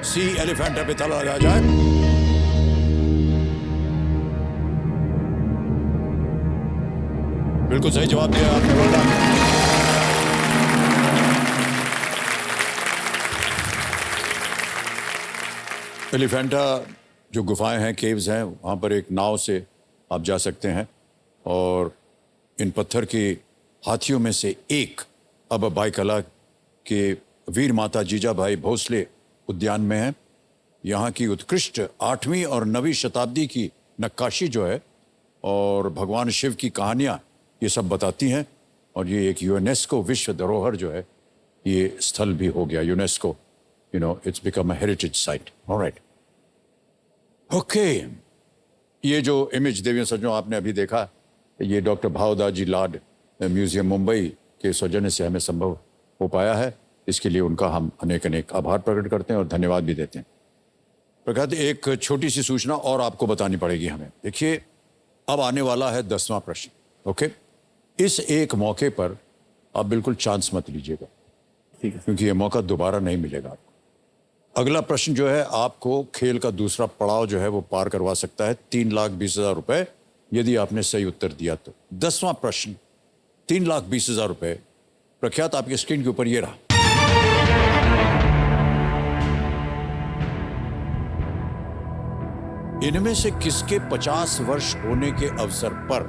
C Elephanta पे ताला लगा जाए। बिल्कुल सही जवाब दिया आपने, well done। एलिफेंटा जो गुफाएं हैं, केव्स हैं, वहां पर एक नाव से आप जा सकते हैं, और इन पत्थर के हाथियों में से एक अब बाईकला के वीर माता जीजाभाई भोसले उद्यान में है। यहाँ की उत्कृष्ट 8वीं और 9वीं शताब्दी की नक्काशी जो है और भगवान शिव की कहानियाँ ये सब बताती हैं, और ये एक यूनेस्को विश्व धरोहर जो है, ये स्थल भी हो गया UNESCO, you know, it's become a heritage site. Alright, okay. ये जो इमेज देवियों सज्जनों आपने अभी देखा, ये डॉक्टर भावदाजी लाड म्यूजियम मुंबई के सौजन्य से हमें संभव हो पाया है। इसके लिए उनका हम अनेक अनेक आभार प्रकट करते हैं और धन्यवाद भी देते हैं। प्रख्यात, एक छोटी सी सूचना और आपको बतानी पड़ेगी हमें। देखिए, अब आने वाला है 10वां प्रश्न। ओके, इस एक मौके पर आप बिल्कुल चांस मत लीजिएगा, ठीक है, क्योंकि ये मौका दोबारा नहीं मिलेगा आपको। अगला प्रश्न जो है, आपको खेल का दूसरा पड़ाव जो है वो पार करवा सकता है 3,20,000 रुपए, यदि आपने सही उत्तर दिया तो। 10वां प्रश्न 3,20,000 रुपए। प्रख्यात, आपकी स्क्रीन के ऊपर ये रहा। इनमें से किसके 50 वर्ष होने के अवसर पर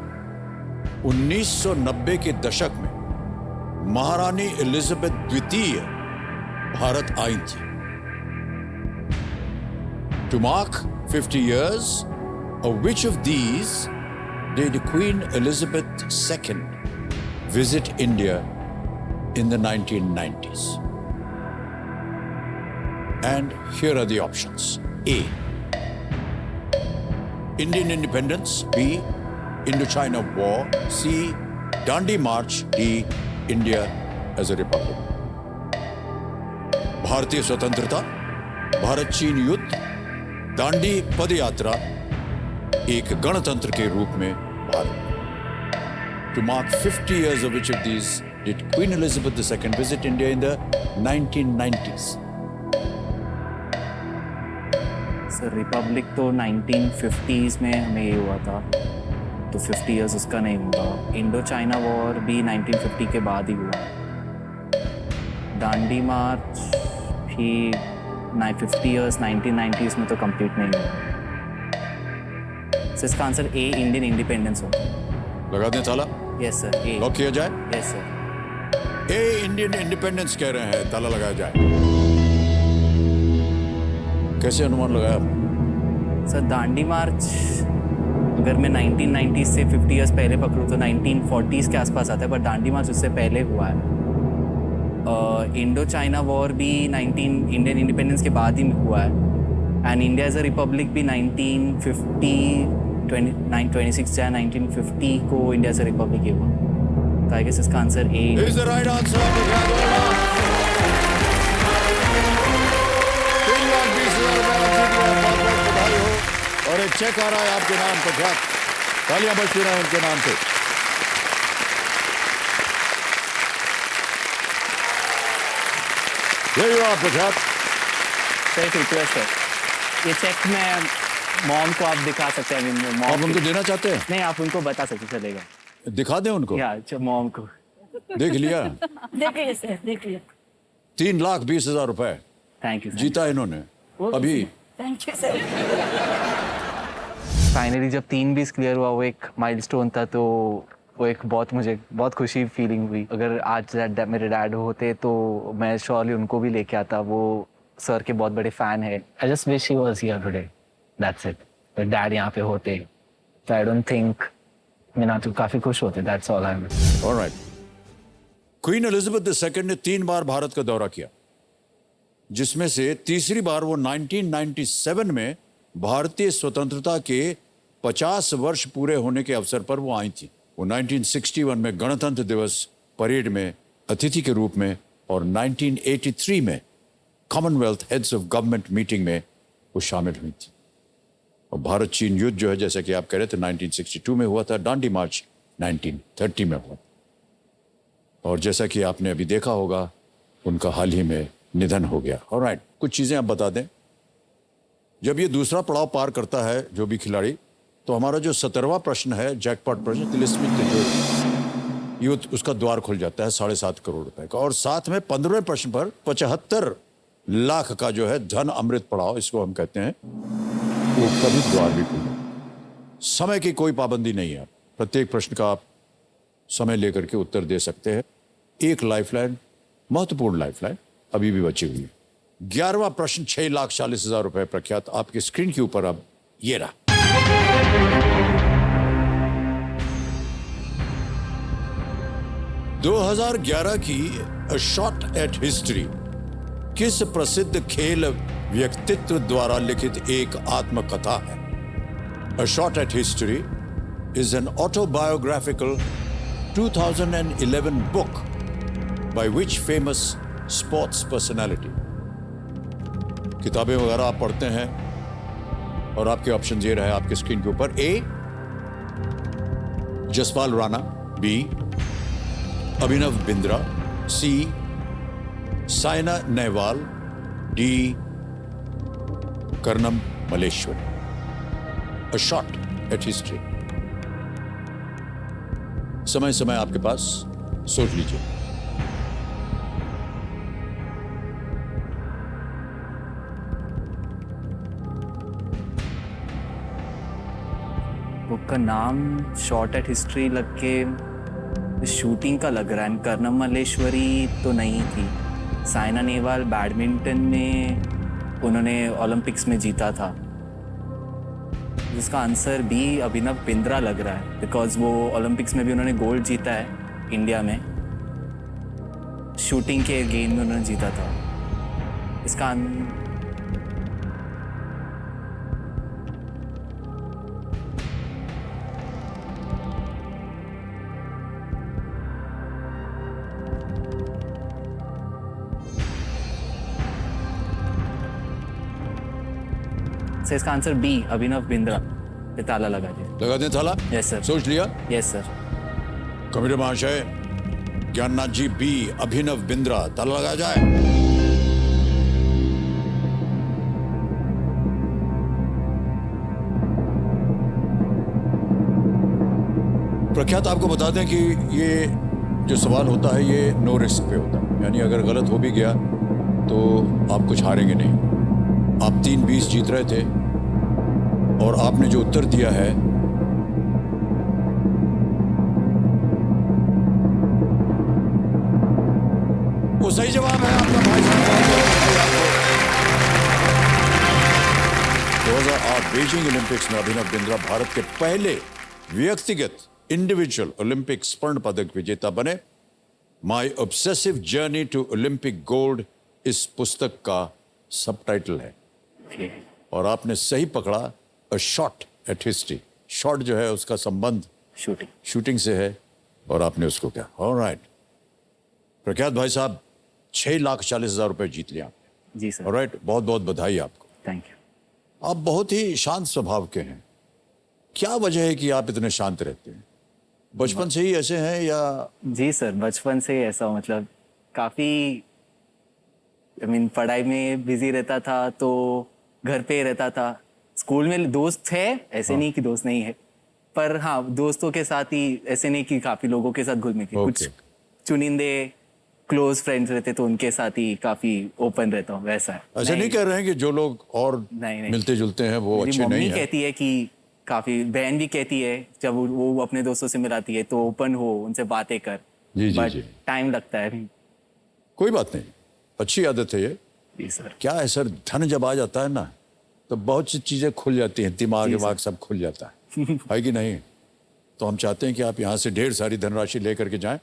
1990 के दशक में महारानी एलिजाबेथ द्वितीय भारत आई थी? To mark 50 years, of which of these did Queen Elizabeth II visit India in the 1990s? And here are the options. A, Indian independence. B. Indochina War. C. Dandi March. D. India as a republic. भारतीय स्वतंत्रता, भारत चीन युद्ध, दांडी पदयात्रा, एक गणतंत्र के रूप में Bharat. To mark 50 years of which of these did Queen Elizabeth II visit India in the 1990s? Sir Republic तो 1950s में हमें ये हुआ था, तो 50 इयर्स उसका नहीं हुआ. इंडो चाइना वॉर भी 1950 के बाद ही हुआ. दांडी मार्च भी 50 इयर्स 1990s में तो कंप्लीट नहीं हुआ. सो इसका आंसर ए इंडियन इंडिपेंडेंस होगा. लगा दें ताला? यस सर, ए. लॉक किया जाए? Yes sir. A Indian independence कह रहे हैं, ताला लगाया जाए. कैसे अनुमान लगाया? सर दांडी मार्च अगर मैं 1990s से 50 इयर्स पहले पकड़ूँ तो 1940s के आसपास आता है, पर दांडी मार्च उससे पहले हुआ है. इंडो चाइना वॉर भी इंडियन इंडिपेंडेंस के बाद ही हुआ है. And India as a republic भी 26 या 1950 को इंडिया एज अ रिपब्लिक ही हुआ. तो आई गेस इसका answer A is the right answer. 3,20,000 बहुत-बहुत बधाई हो. और एक चेक आ रहा है आपके नाम पर. तालियां बजती रहें उनके नाम पे. यही हो आप प्रख्यात. सर एक रिक्वेस्ट है, ये चेक मैं मॉम को आप दिखा सकते हैं. आप उनको देना चाहते हैं? नहीं, आप उनको बता सकते, चलेगा. दिखा दें उनको? या मॉम को. देख लिया? देखिए सर, देखिए. 3,20,000 रुपए थैंक यू. जीता इन्होंने अभी. Thank you sir. फाइनली जब 3-20 क्लियर हुआ, वो एक माइलस्टोन था, तो वो एक मुझे बहुत खुशी फीलिंग हुई. अगर आज मेरे डैड होते तो मैं श्योरली उनको भी लेके आता. वो सर के बहुत बड़े फैन है. I just wish he was here today, that's it. Dad यहाँ पे होते तो आई डोंट थिंक मैं तो काफी खुश होते. That's all I wish. Alright. Queen Elizabeth II ने 3 बार भारत का दौरा किया, जिसमें से तीसरी बार वो 1997 में भारतीय स्वतंत्रता के 50 वर्ष पूरे होने के अवसर पर वो आई थी. वो 1961 में गणतंत्र दिवस परेड में अतिथि के रूप में और 1983 में Commonwealth heads of government meeting में वो शामिल हुई थी. और भारत चीन युद्ध जो है, जैसे कि आप कह रहे थे, 1962 में हुआ था. दांडी मार्च 1930 में हुआ. और जैसा कि आपने अभी देखा होगा, उनका हाल ही में निधन हो गया. ऑलराइट, कुछ चीजें आप बता दें. जब ये दूसरा पड़ाव पार करता है जो भी खिलाड़ी, तो हमारा जो 17वां प्रश्न है, जैकपॉट प्रश्न, तिलिस्मिक जो ये उसका द्वार खुल जाता है 7.5 करोड़ रुपए का. और साथ में 15वें प्रश्न पर 75 लाख का जो है धन अमृत पड़ाव, इसको हम कहते हैं, वो कभी द्वार भी खुल. समय की कोई पाबंदी नहीं है. प्रत्येक प्रश्न का आप समय लेकर के उत्तर दे सकते हैं. एक लाइफलाइन, महत्वपूर्ण लाइफलाइन अभी भी बची हुई है. 11वां प्रश्न 6,40,000 रुपए प्रख्यात आपकी स्क्रीन के ऊपर अब ये रहा. 2011 की अ शॉट एट हिस्ट्री किस प्रसिद्ध खेल व्यक्तित्व द्वारा लिखित एक आत्मकथा है? अ shot at history is an autobiographical 2011 book by which famous sports personality. किताबें वगैरह आप पढ़ते हैं और आपके ऑप्शन ये रहे आपके स्क्रीन के ऊपर. A Jaspal Rana, B Abhinav Bindra, C Saina Nehwal, D Karnam Malleswari. A shot at history. समय समय आपके पास, सोच लीजिए. बुक का नाम शॉर्ट एट हिस्ट्री लग के शूटिंग का लग रहा है. कर्णम मलेश्वरी तो नहीं थी. साइना नेहवाल बैडमिंटन में उन्होंने ओलंपिक्स में जीता था. जिसका आंसर बी अभिनव बिंद्रा लग रहा है, बिकॉज वो ओलंपिक्स में भी उन्होंने गोल्ड जीता है इंडिया में. शूटिंग के गेम में उन्होंने जीता था. इसका सर इसका आंसर बी, अभिनव बिंद्रा। ये ताला लगा दिया। लगा दें ताला? Yes sir. सोच लिया? Yes sir. कमिटी महाशय, ज्ञाननाथ जी बी, अभिनव बिंद्रा, ताला लगाया जाए। प्रख्यात, आपको बता दें कि ये जो सवाल होता है ये नो रिस्क पे होता है, यानी अगर गलत हो भी गया तो आप कुछ हारेंगे नहीं। आप 3-20 जीत रहे थे और आपने जो उत्तर दिया है वो सही जवाब है आपका भाई साहब। 2008 बीजिंग ओलंपिक्स में अभिनव बिंद्रा भारत के पहले व्यक्तिगत इंडिविजुअल ओलंपिक स्वर्ण पदक विजेता बने। My obsessive journey to Olympic gold इस पुस्तक का सबटाइटल है। और आपने सही पकड़ा, a shot at history. Shot जो है उसका संबंध शूटिंग से है और आपने उसको क्या। ऑलराइट प्रख्यात भाई साहब, 6,40,000 रुपए जीत लिया आपने। जी सर। ऑलराइट, बहुत बहुत बधाई आपको। Thank you. आप बहुत ही शांत स्वभाव के हैं, क्या वजह है कि आप इतने शांत रहते हैं? बचपन से ही ऐसे हैं या? जी सर, बचपन से ही ऐसा, मतलब काफ़ी पढ़ाई में बिजी रहता था, तो घर पे रहता था। स्कूल में दोस्त थे, ऐसे नहीं कि दोस्त नहीं है, पर हाँ दोस्तों के साथ ही, ऐसे नहीं कि काफ़ी लोगों के साथ घुल मिल के। कुछ चुनिंदे क्लोज फ्रेंड्स रहते तो उनके साथ ही काफ़ी ओपन रहता हूँ, वैसा है। ऐसे नहीं कह रहे हैं कि जो लोग और मिलते जुलते हैं वो अच्छे नहीं है? मम्मी कहती है कि काफ़ी, बहन भी कहती है जब वो अपने दोस्तों से मिलाती है तो ओपन हो, उनसे बातें कर। जी जी बट जी, टाइम लगता है अभी। कोई बात नहीं, अच्छी आदत है ये। जी सर। क्या है सर, धन जब आ जाता है ना तो बहुत सी चीजें खुल जाती हैं, दिमाग दिमाग सब खुल जाता है कि नहीं? तो हम चाहते हैं कि आप यहाँ से ढेर सारी धनराशि लेकर के जाएं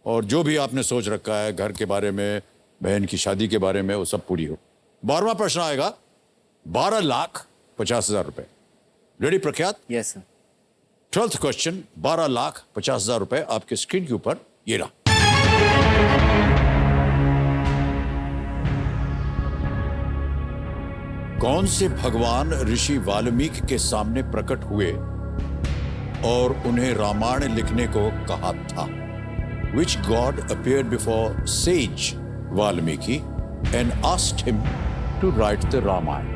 और जो भी आपने सोच रखा है घर के बारे में, बहन की शादी के बारे में, वो सब पूरी हो। 12वां प्रश्न आएगा, 12,50,000 रुपए। रेडी प्रख्यात? Yes sir. 12th क्वेश्चन, 12,50,000 रुपए आपके स्क्रीन के ऊपर ये रहा। कौन से भगवान ऋषि वाल्मीकि के सामने प्रकट हुए और उन्हें रामायण लिखने को कहा था? Which God appeared before sage Valmiki and asked him to write the Ramayana?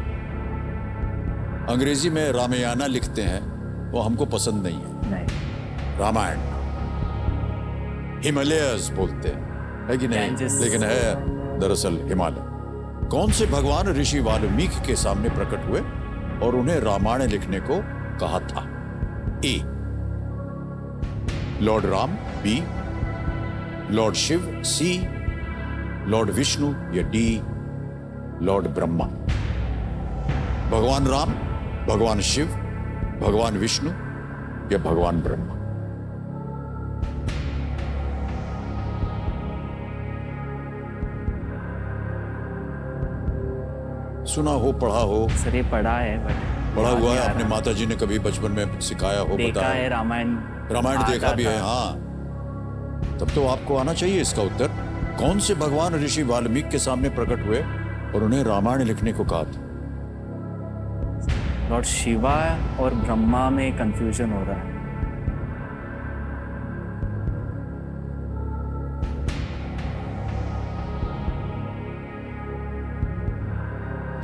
अंग्रेजी में रामायणा लिखते हैं, वो हमको पसंद नहीं है। नहीं। रामायण हिमालयस बोलते हैं, है कि नहीं? लेकिन है दरअसल हिमालय। कौन से भगवान ऋषि वाल्मीकि के सामने प्रकट हुए और उन्हें रामायण लिखने को कहा था? A lord Ram, B lord Shiva, C lord Vishnu, या डी लॉर्ड ब्रह्मा। भगवान राम, भगवान शिव, भगवान विष्णु या भगवान ब्रह्मा? सुना हो, पढ़ा हो? सर ये पढ़ा है, बट पढ़ा हुआ है आपने? माता जी ने कभी बचपन में सिखाया हो? देखा है रामायण। रामायण देखा भी है, हाँ। तब तो आपको आना चाहिए इसका उत्तर। कौन से भगवान ऋषि वाल्मीकि के सामने प्रकट हुए और उन्हें रामायण लिखने को कहा था? लॉर्ड शिवा और ब्रह्मा में कंफ्यूजन हो रहा है।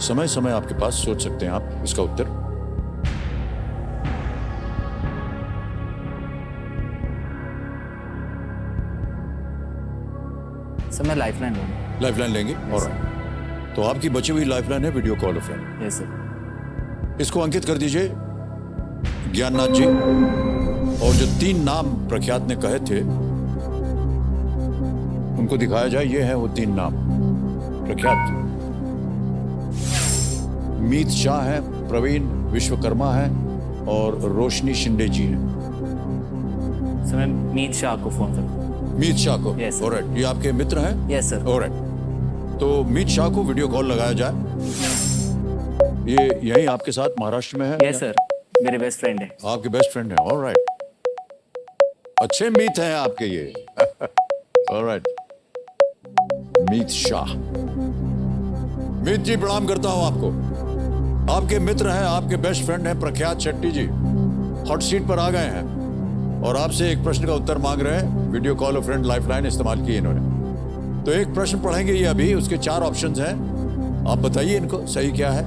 समय समय आपके पास, सोच सकते हैं आप इसका उत्तर। सर मैं लाइफलाइन लूंगा। लाइफलाइन लेंगे? और तो आपकी बची हुई लाइफलाइन है video call of friend. Yes sir. इसको अंकित कर दीजिए ज्ञाननाथ जी। और जो 3 नाम प्रख्यात ने कहे थे उनको दिखाया जाए। ये है वो 3 नाम प्रख्यात। मीत शाह है, प्रवीण विश्वकर्मा है और रोशनी शिंदे जी हैं। सर मैं मीत शाह को फोन करूँ। मीत शाह को? Yes, sir. ऑलराइट, ये आपके मित्र हैं? Yes sir. ऑलराइट, तो मीत शाह को वीडियो कॉल लगाया जाए। ये यही आपके साथ महाराष्ट्र में है? यस सर, मेरे बेस्ट फ्रेंड है। आपके बेस्ट फ्रेंड है, ऑलराइट। अच्छे मीत हैं आपके ये ऑलराइट, मीत शाह। मीत जी प्रणाम करता हूं आपको। आपके मित्र हैं, आपके बेस्ट फ्रेंड हैं प्रख्यात शेट्टी जी, हॉट सीट पर आ गए हैं और आपसे एक प्रश्न का उत्तर मांग रहे हैं। वीडियो कॉल और फ्रेंड लाइफलाइन इस्तेमाल की इन्होंने। तो एक प्रश्न पढ़ेंगे ये अभी, उसके 4 ऑप्शंस हैं, आप बताइए इनको सही क्या है।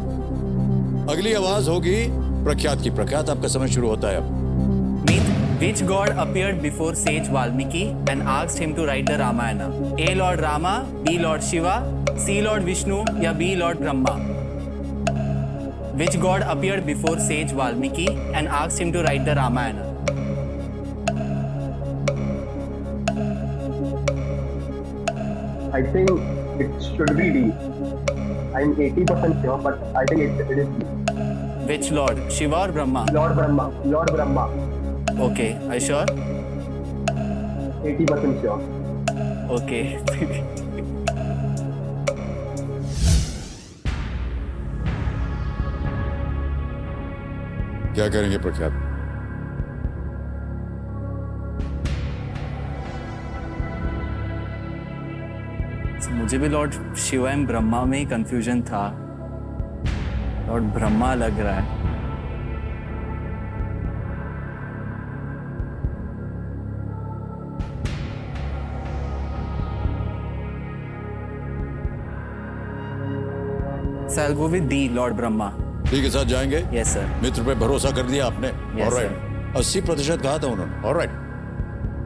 अगली आवाज होगी प्रख्यात की। प्रख्यात, आपका समय शुरू होता है अब। Which god appeared before sage Valmiki and asked him to write the Ramayana? A. Lord Rama, B. Lord Shiva, C. Lord Vishnu, या B. Lord Brahma? Which god appeared before sage Valmiki and asked him to write the Ramayana? I think it should be D. I'm 80% sure, but I think it is D. Which lord? Shiva or Brahma? Lord Brahma. Lord Brahma. Okay, are you sure? 80% sure. Okay. क्या करेंगे प्रख्यात? मुझे भी Lord Shiva and Brahma में ही confusion था। Lord Brahma लग रहा है। So I'll go with D, Lord Brahma. ठीक है, साथ जाएंगे? Yes, sir. मित्र पे भरोसा कर दिया आपने? Yes, ऑलराइट, 80% कहा था उन्होंने। ऑलराइट,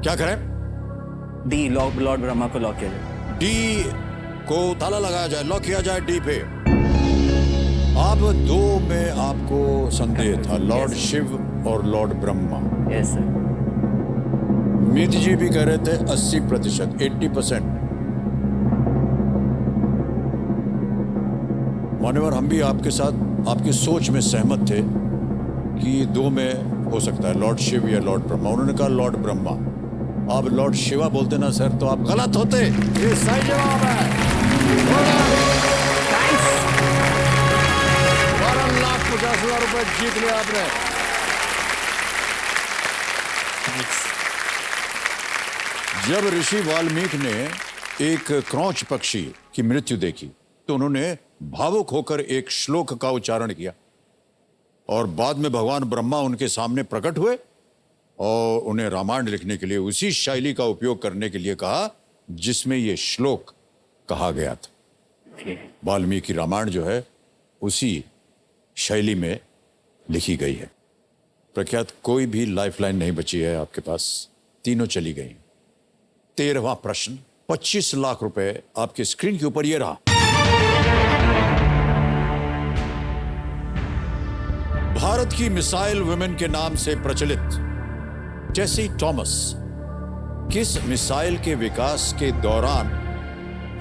क्या करें? D, लॉर्ड ब्रह्मा को लॉक किया जाए। डी को ताला लगाया जाए, लॉक किया जाए डी पे। आप 2 में आपको संदेह था, लॉर्ड शिव और lord Brahma. Yes sir. Meet ji भी कह रहे थे 80%, 80%। मान्यवर, हम भी आपके साथ आपकी सोच में सहमत थे कि 2 में हो सकता है, लॉर्ड शिव या लॉर्ड ब्रह्मा। उन्होंने कहा लॉर्ड ब्रह्मा। आप लॉर्ड शिवा बोलते ना सर, तो आप गलत होते। ये सही जवाब है। 12,50,000 रुपए जीत लिया आपने। जब ऋषि वाल्मीकि ने एक क्रौंच पक्षी की मृत्यु देखी तो उन्होंने भावुक होकर एक श्लोक का उच्चारण किया और बाद में भगवान ब्रह्मा उनके सामने प्रकट हुए और उन्हें रामायण लिखने के लिए उसी शैली का उपयोग करने के लिए कहा जिसमें यह श्लोक कहा गया था। वाल्मीकि रामायण जो है उसी शैली में लिखी गई है। प्रख्यात, कोई भी लाइफलाइन नहीं बची है आपके पास, तीनों चली गई। 13वां प्रश्न, 25 लाख रुपए आपके स्क्रीन के ऊपर ये रहा। भारत की मिसाइल वुमेन के नाम से प्रचलित टेसी थॉमस किस मिसाइल के विकास के दौरान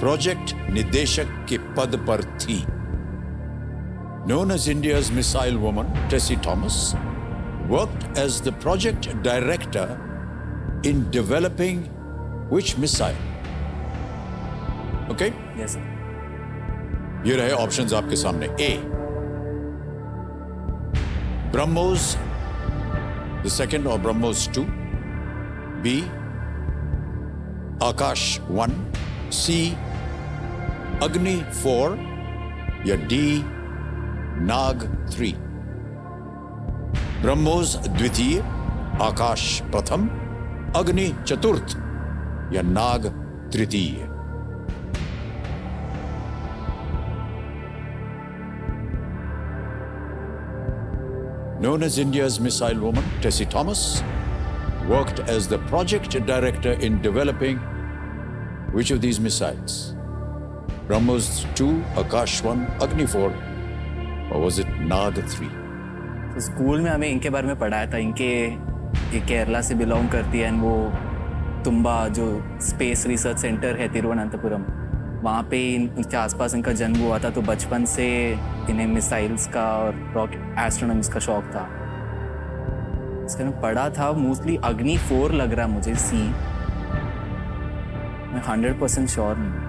प्रोजेक्ट निदेशक के पद पर थी? Known as India's missile woman, Tessie Thomas worked as the project director in developing which missile? Okay? Yes, sir. ये रहे ऑप्शंस आपके सामने। A, BrahMos the second or BrahMos 2, B, Akash 1, C, Agni 4 या D, नाग 3। ब्रह्मोस द्वितीय, आकाश प्रथम, अग्नि चतुर्थ या नाग तृतीय। Known as India's missile woman, Tessie Thomas worked as the project director in developing which of these missiles? BrahMos 2, Akash 1, Agni 4, or was it Nag 3? तो school में हमें इनके बारे में पढ़ाया था। ये केरला से बिलोंग करती है, वो तुम्बा जो स्पेस रिसर्च सेंटर है तिरुवनंतपुरम, वहाँ पे इनके आसपास इनका जन्म हुआ था। तो बचपन से इन्हें मिसाइल्स का और एस्ट्रोनॉमिक्स का शौक था। इसका मैं पढ़ा था, मोस्टली अग्नि 4 लग रहा है मुझे, सी। मैं 100% श्योर नहीं।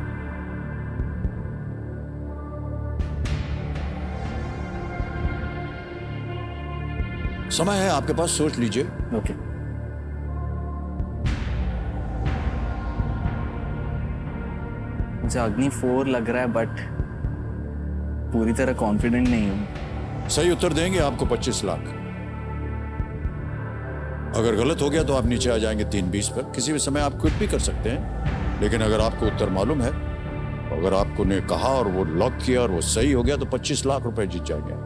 समय है आपके पास, सोच लीजिए। ओके। मुझे अग्नि 4 लग रहा है, बट पूरी तरह कॉन्फिडेंट नहीं हूँ। सही उत्तर देंगे आपको 25 लाख। अगर गलत हो गया तो आप नीचे आ जाएंगे 3:20 पर। किसी भी समय आप क्विट भी कर सकते हैं, लेकिन अगर आपको उत्तर मालूम है, अगर आपको ने कहा और वो लॉक किया और वो सही हो गया तो 25 लाख रुपए जीत जाएंगे।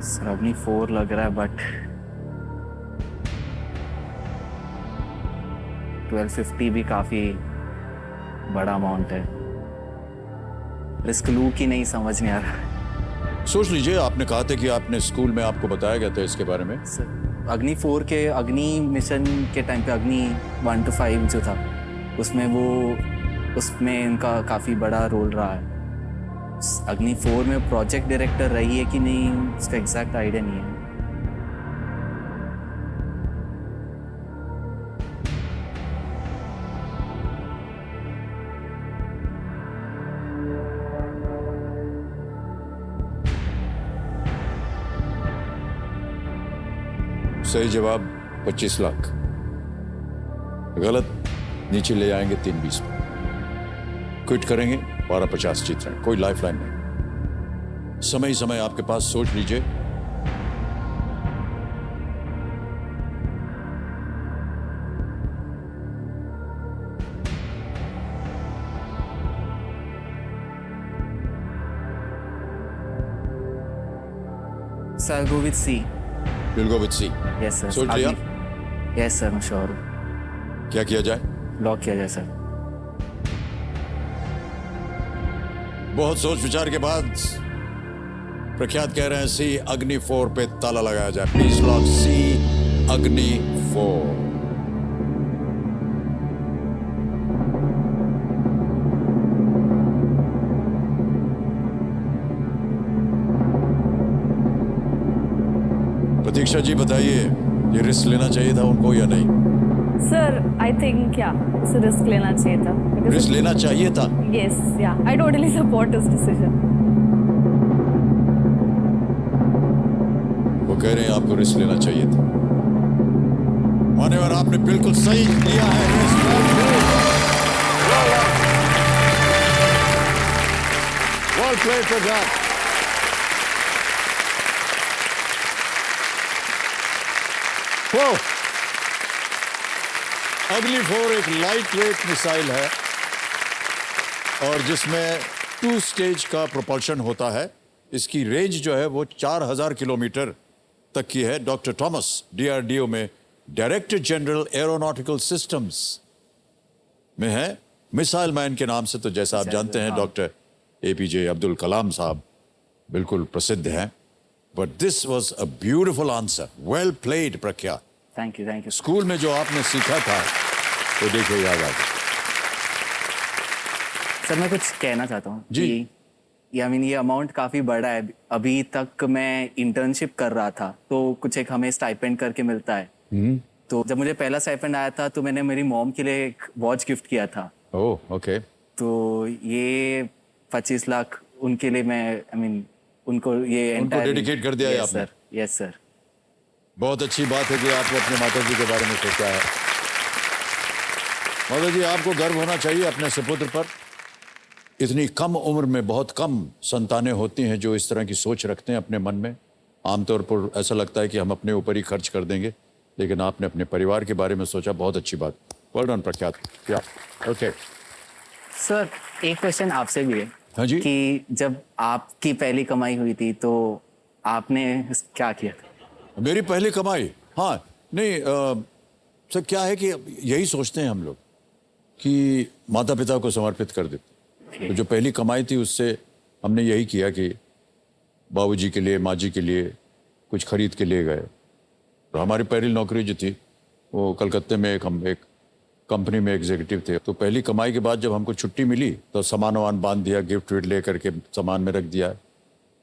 सर अग्नि 4 लग रहा है, बट 1250 भी काफी बड़ा अमाउंट है। रिस्क लूं कि नहीं समझ नहीं आ रहा। सोच लीजिए, आपने कहा था कि आपने स्कूल में आपको बताया गया था इसके बारे में। सर अग्नि 4 के अग्नि मिशन के टाइम पे अग्नि 1 to 5 जो था, उसमें इनका काफी बड़ा रोल रहा है। अग्नि 4 में प्रोजेक्ट डायरेक्टर रही है कि नहीं, उसका एग्जैक्ट आइडिया नहीं है। सही जवाब 25 लाख, गलत नीचे ले जाएंगे 3:20 पर। क्विट करेंगे 1250 जीत रहे हैं, कोई लाइफलाइन नहीं। समय समय आपके पास, सोच लीजिए। Sir, go with C. You'll go with C. Yes, sir. सोच लिया? Yes, sir, मैं श्योर हूँ। क्या किया जाए? लॉक किया जाए सर। बहुत सोच विचार के बाद प्रख्यात कह रहे हैं सी, अग्नि 4 पे ताला लगाया जाए। प्लीज लॉक सी, अग्नि 4। प्रतीक्षा जी बताइए, ये रिस्क लेना चाहिए था उनको या नहीं? सर आई थिंक क्या रिस्क लेना चाहिए था। रिस्क लेना चाहिए था? यस, या I totally support this decision. वो कह रहे हैं आपको रिस्क लेना चाहिए था। मान्यवर, आपने बिल्कुल सही लिया है रिस्क। वेल प्लेड प्रज्ञान। अग्नि 4 एक लाइट वेट मिसाइल है और जिसमें 2 स्टेज का प्रोपल्शन होता है। इसकी रेंज जो है वो 4000 किलोमीटर तक की है। डॉक्टर थॉमस DRDO में डायरेक्टर जनरल एरोनॉटिकल सिस्टम्स में है, मिसाइल मैन के नाम से। तो जैसा आप जानते हैं, डॉक्टर APJ अब्दुल कलाम साहब बिल्कुल प्रसिद्ध हैं। But this was a beautiful answer. Well played Prakhya. Thank you, thank you. School में जो आपने सीखा था तो देखिए याद आ गया। सर मैं कुछ कहना चाहता हूँ जी। ये अमाउंट काफ़ी बड़ा है। अभी तक मैं इंटर्नशिप कर रहा था, तो कुछ एक हमें स्टाइपेंड करके मिलता है। तो जब मुझे पहला स्टाइपेंड आया था तो मैंने मेरी मॉम के लिए एक वॉच गिफ्ट किया था। Oh okay. तो ये 25 लाख उनके लिए मैं उनको ये उनको डेडिकेट कर दिया है आपने? Sir, yes sir. बहुत अच्छी बात है कि आपने अपने माताजी के बारे में सोचा है। माताजी, आपको गर्व होना चाहिए अपने सुपुत्र पर। इतनी कम उम्र में बहुत कम संतानें होती हैं जो इस तरह की सोच रखते हैं अपने मन में। आमतौर पर ऐसा लगता है कि हम अपने ऊपर ही खर्च कर देंगे, लेकिन आपने अपने परिवार के बारे में सोचा। बहुत अच्छी बात। वेल डन प्रख्यात। क्या ओके सर, एक क्वेश्चन आपसे भी है। हाँ जी। कि जब आपकी पहली कमाई हुई थी तो आपने क्या किया था? मेरी पहली कमाई? हाँ नहीं सर, क्या है कि यही सोचते हैं हम लोग कि माता पिता को समर्पित कर देते। तो जो पहली कमाई थी उससे हमने यही किया कि बाबूजी के लिए, माँ जी के लिए कुछ खरीद के ले गए। और हमारी पहली नौकरी जो थी वो कलकत्ते में हम एक कंपनी में एग्जीक्यूटिव थे। तो पहली कमाई के बाद जब हमको छुट्टी मिली तो सामान वामान बांध दिया, गिफ्ट विफ्ट ले करके सामान में रख दिया।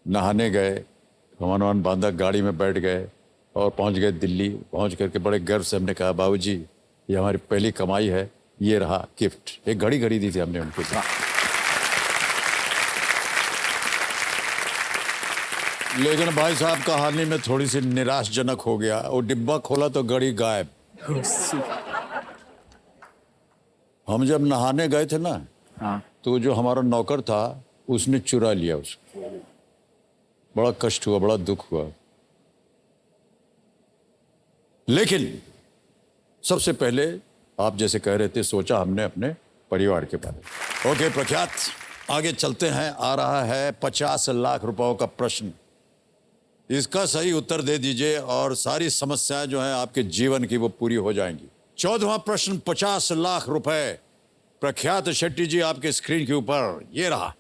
नहाने गए, सामान वामान बांधा, गाड़ी में बैठ गए और पहुंच गए दिल्ली। पहुंच करके बड़े गर्व से हमने कहा, बाबूजी ये हमारी पहली कमाई है, ये रहा गिफ्ट। एक घड़ी खरीदी थी हमने उनके साथ। लेकिन भाई साहब कहानी में थोड़ी सी निराशजनक हो गया। वो डिब्बा खोला तो घड़ी गायब। हम जब नहाने गए थे ना, हाँ। तो जो हमारा नौकर था उसने चुरा लिया उसको। बड़ा कष्ट हुआ, बड़ा दुख हुआ। लेकिन सबसे पहले आप जैसे कह रहे थे, सोचा हमने अपने परिवार के बारे में। ओके प्रख्यात, आगे चलते हैं। आ रहा है 50 लाख रुपयों का प्रश्न। इसका सही उत्तर दे दीजिए और सारी समस्याएं जो हैं आपके जीवन की वो पूरी हो जाएंगी। 14वां प्रश्न, 50 लाख रुपए। प्रख्यात शेट्टी जी आपके स्क्रीन के ऊपर ये रहा।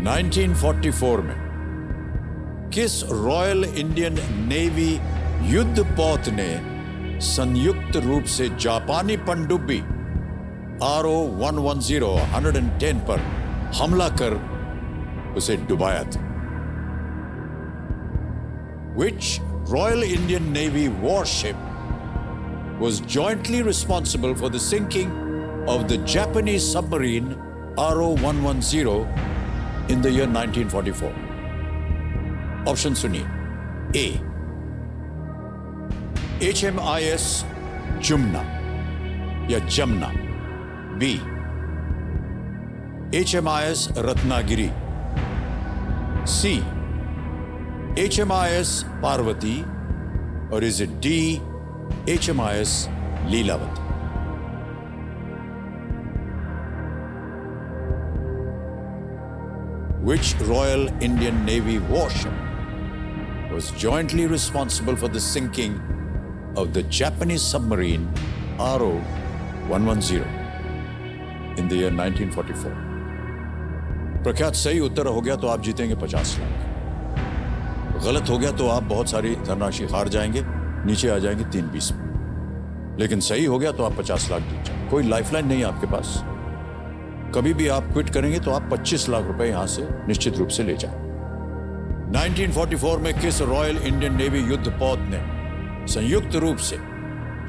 नाइनटीन 1944 में किस रॉयल इंडियन नेवी युद्धपोत ने संयुक्त रूप से जापानी पनडुब्बी RO-110 110 पर हमला कर उसे डुबाया था? Which Royal Indian Navy warship was jointly responsible for the sinking of the Japanese submarine RO-110 in the year 1944? Option सुनिए। A HMIS जुमना या Jamna, B HMIS Ratnagiri, C HMIS Parvati, और is it D HMIS Lilavati? Which Royal Indian Navy warship was jointly responsible for the sinking of the Japanese submarine RO-110 in the year 1944? प्रख्यात सही उत्तर हो गया तो आप जीतेंगे 50 लाख। गलत हो गया तो आप बहुत सारी धनराशि हार जाएंगे, नीचे आ जाएंगे 3-20 में। लेकिन सही हो गया तो आप 50 लाख जीत जाएंगे। कोई लाइफलाइन नहीं है आपके पास। कभी भी आप क्विट करेंगे तो आप 25 लाख रुपए यहां से निश्चित रूप से ले जाएं। 1944 में किस रॉयल इंडियन नेवी युद्धपोत ने संयुक्त रूप से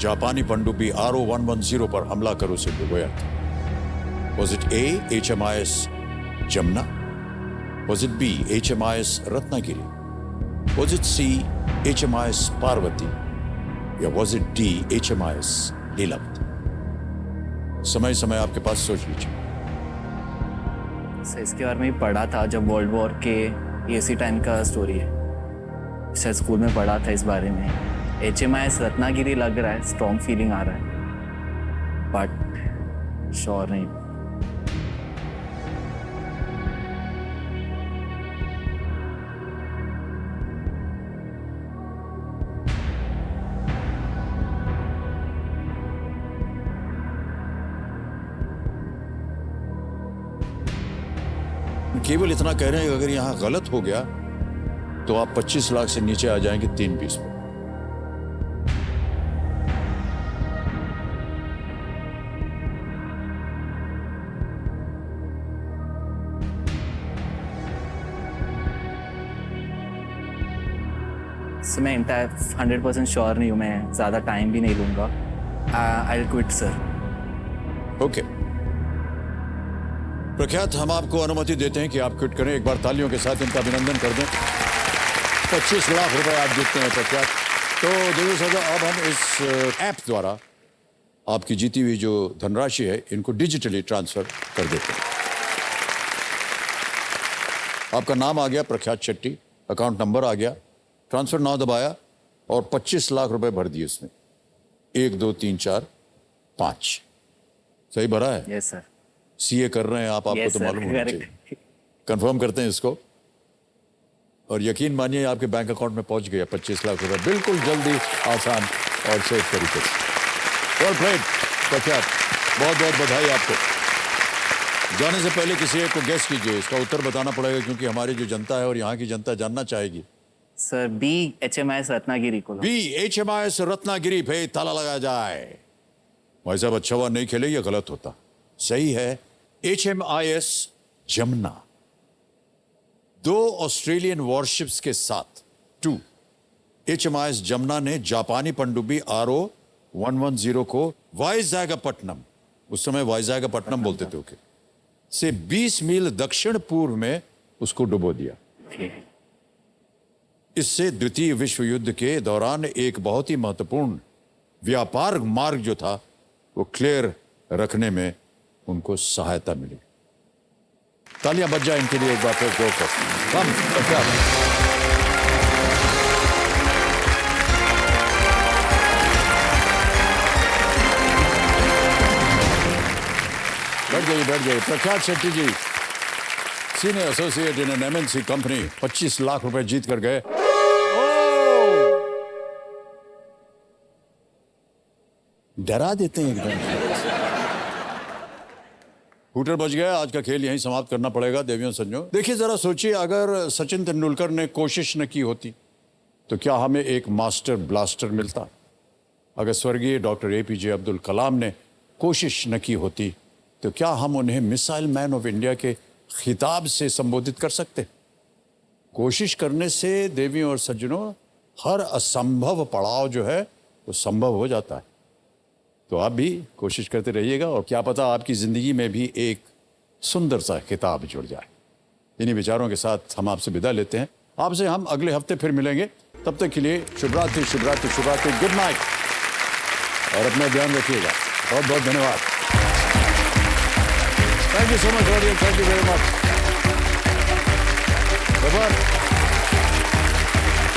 जापानी पनडुब्बी RO-110 पर हमला कर उसे डुबोया था? Was it A HMIS Jamna? Was it B HMIS Ratnagiri? Was it C HMIS Parvati? या was it D HMIS Lilavati? समय समय आपके पास, सोच लीजिए। सर इसके बारे में ही पढ़ा था जब वर्ल्ड वॉर के इसी टाइम का स्टोरी है, शायद स्कूल में पढ़ा था इस बारे में। HMIS रत्नागिरी लग रहा है, स्ट्रॉन्ग फीलिंग आ रहा है, बट श्योर नहीं। केवल इतना कह रहे हैं कि अगर यहां गलत हो गया तो आप 25 लाख से नीचे आ जाएंगे 3-20 में। सर मैं 100% श्योर नहीं हूँ, मैं ज़्यादा टाइम भी नहीं लूँगा। I will quit sir. Okay प्रख्यात, हम आपको अनुमति देते हैं कि आप क्विट करें। एक बार तालियों के साथ इनका अभिनंदन कर दें। 25 लाख रुपए आप जीतते हैं प्रख्यात। तो देखिए सजा, अब हम इस ऐप द्वारा आपकी जीती हुई जो धनराशि है इनको डिजिटली ट्रांसफर कर देते हैं। आपका नाम आ गया प्रख्यात शेट्टी, अकाउंट नंबर आ गया, ट्रांसफर नाउ दबाया और 25 लाख रुपए भर दिए उसमें। 1 2 3 4 5 सही भरा है? Yes sir. सीए कर रहे हैं आप, आपको तो मालूम होना चाहिए। कंफर्म करते हैं इसको और यकीन मानिए आपके बैंक अकाउंट में पहुंच गया 25 लाख रुपए, बिल्कुल जल्दी, आसान और सेफ तरीके से। वेल प्लेड प्रख्यात, बहुत बहुत बधाई आपको। जाने से पहले किसी एक को गेस कीजिए, इसका उत्तर बताना पड़ेगा क्योंकि हमारी जो जनता है और यहाँ की जनता जानना चाहेगी। सर बी HMIS रत्नागिरी को। बी HMIS रत्नागिरी पे ताला लगाया जाए। भाई साहब अच्छा हुआ नहीं खेले, ये गलत होता। सही है HMIS जमना। 2 ऑस्ट्रेलियन वॉरशिप्स के साथ 2 HMIS जमना ने जापानी पनडुब्बी RO-110 को वाइजागापट्टनम उस समय वाइजागपट्टनम बोलते थे ओके, से 20 मील दक्षिण पूर्व में उसको डुबो दिया। इससे द्वितीय विश्व युद्ध के दौरान एक बहुत ही महत्वपूर्ण व्यापार मार्ग जो था वो क्लियर रखने में उनको सहायता मिली। तालियां बज जाए इनके लिए एक बार फिर जोर से। कम बैठ जाइए। Prakhyat Shetty ji, senior associate in an MNC company, 25 lakh रुपए जीत कर गए। डरा देते हैं एकदम। हूटर बज गया, आज का खेल यहीं समाप्त करना पड़ेगा देवियों संजो। देखिए जरा सोचिए, अगर सचिन तेंदुलकर ने कोशिश न की होती तो क्या हमें एक मास्टर ब्लास्टर मिलता? अगर स्वर्गीय डॉक्टर एपीजे अब्दुल कलाम ने कोशिश न की होती तो क्या हम उन्हें मिसाइल मैन ऑफ इंडिया के खिताब से संबोधित कर सकते? कोशिश करने से देवियों और सज्जनों हर असंभव पड़ाव जो है वो संभव हो जाता है। तो आप भी कोशिश करते रहिएगा और क्या पता आपकी जिंदगी में भी एक सुंदर सा खिताब जुड़ जाए। इन्हीं विचारों के साथ हम आपसे विदा लेते हैं। आपसे हम अगले हफ्ते फिर मिलेंगे। तब तक के लिए शुभ रात्रि, शुभ रात्रि, शुभ रात्रि, गुड नाइट और अपना ध्यान रखिएगा। बहुत बहुत धन्यवाद। Thank you so much audience, thank you very much.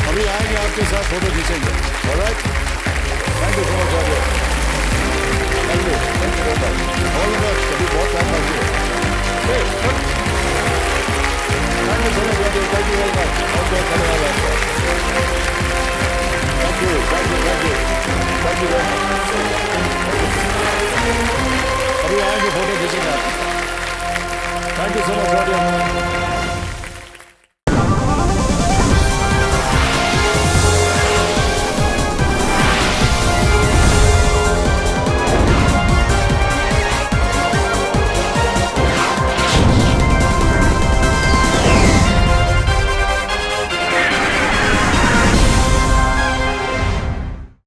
अभी आएंगे आपके साथ, फोटो खींचेंगे। Alright, thank you so much audience, thank you very much. All the best. अभी बहुत टाइम बाकी है। Thank you so much audience, thank you very much. बहुत बहुत धन्यवाद आपका। Thank you, thank you, thank you, thank you very much. अभी आएंगे, फोटो खींचेंगे आप। Thank you so much, audience.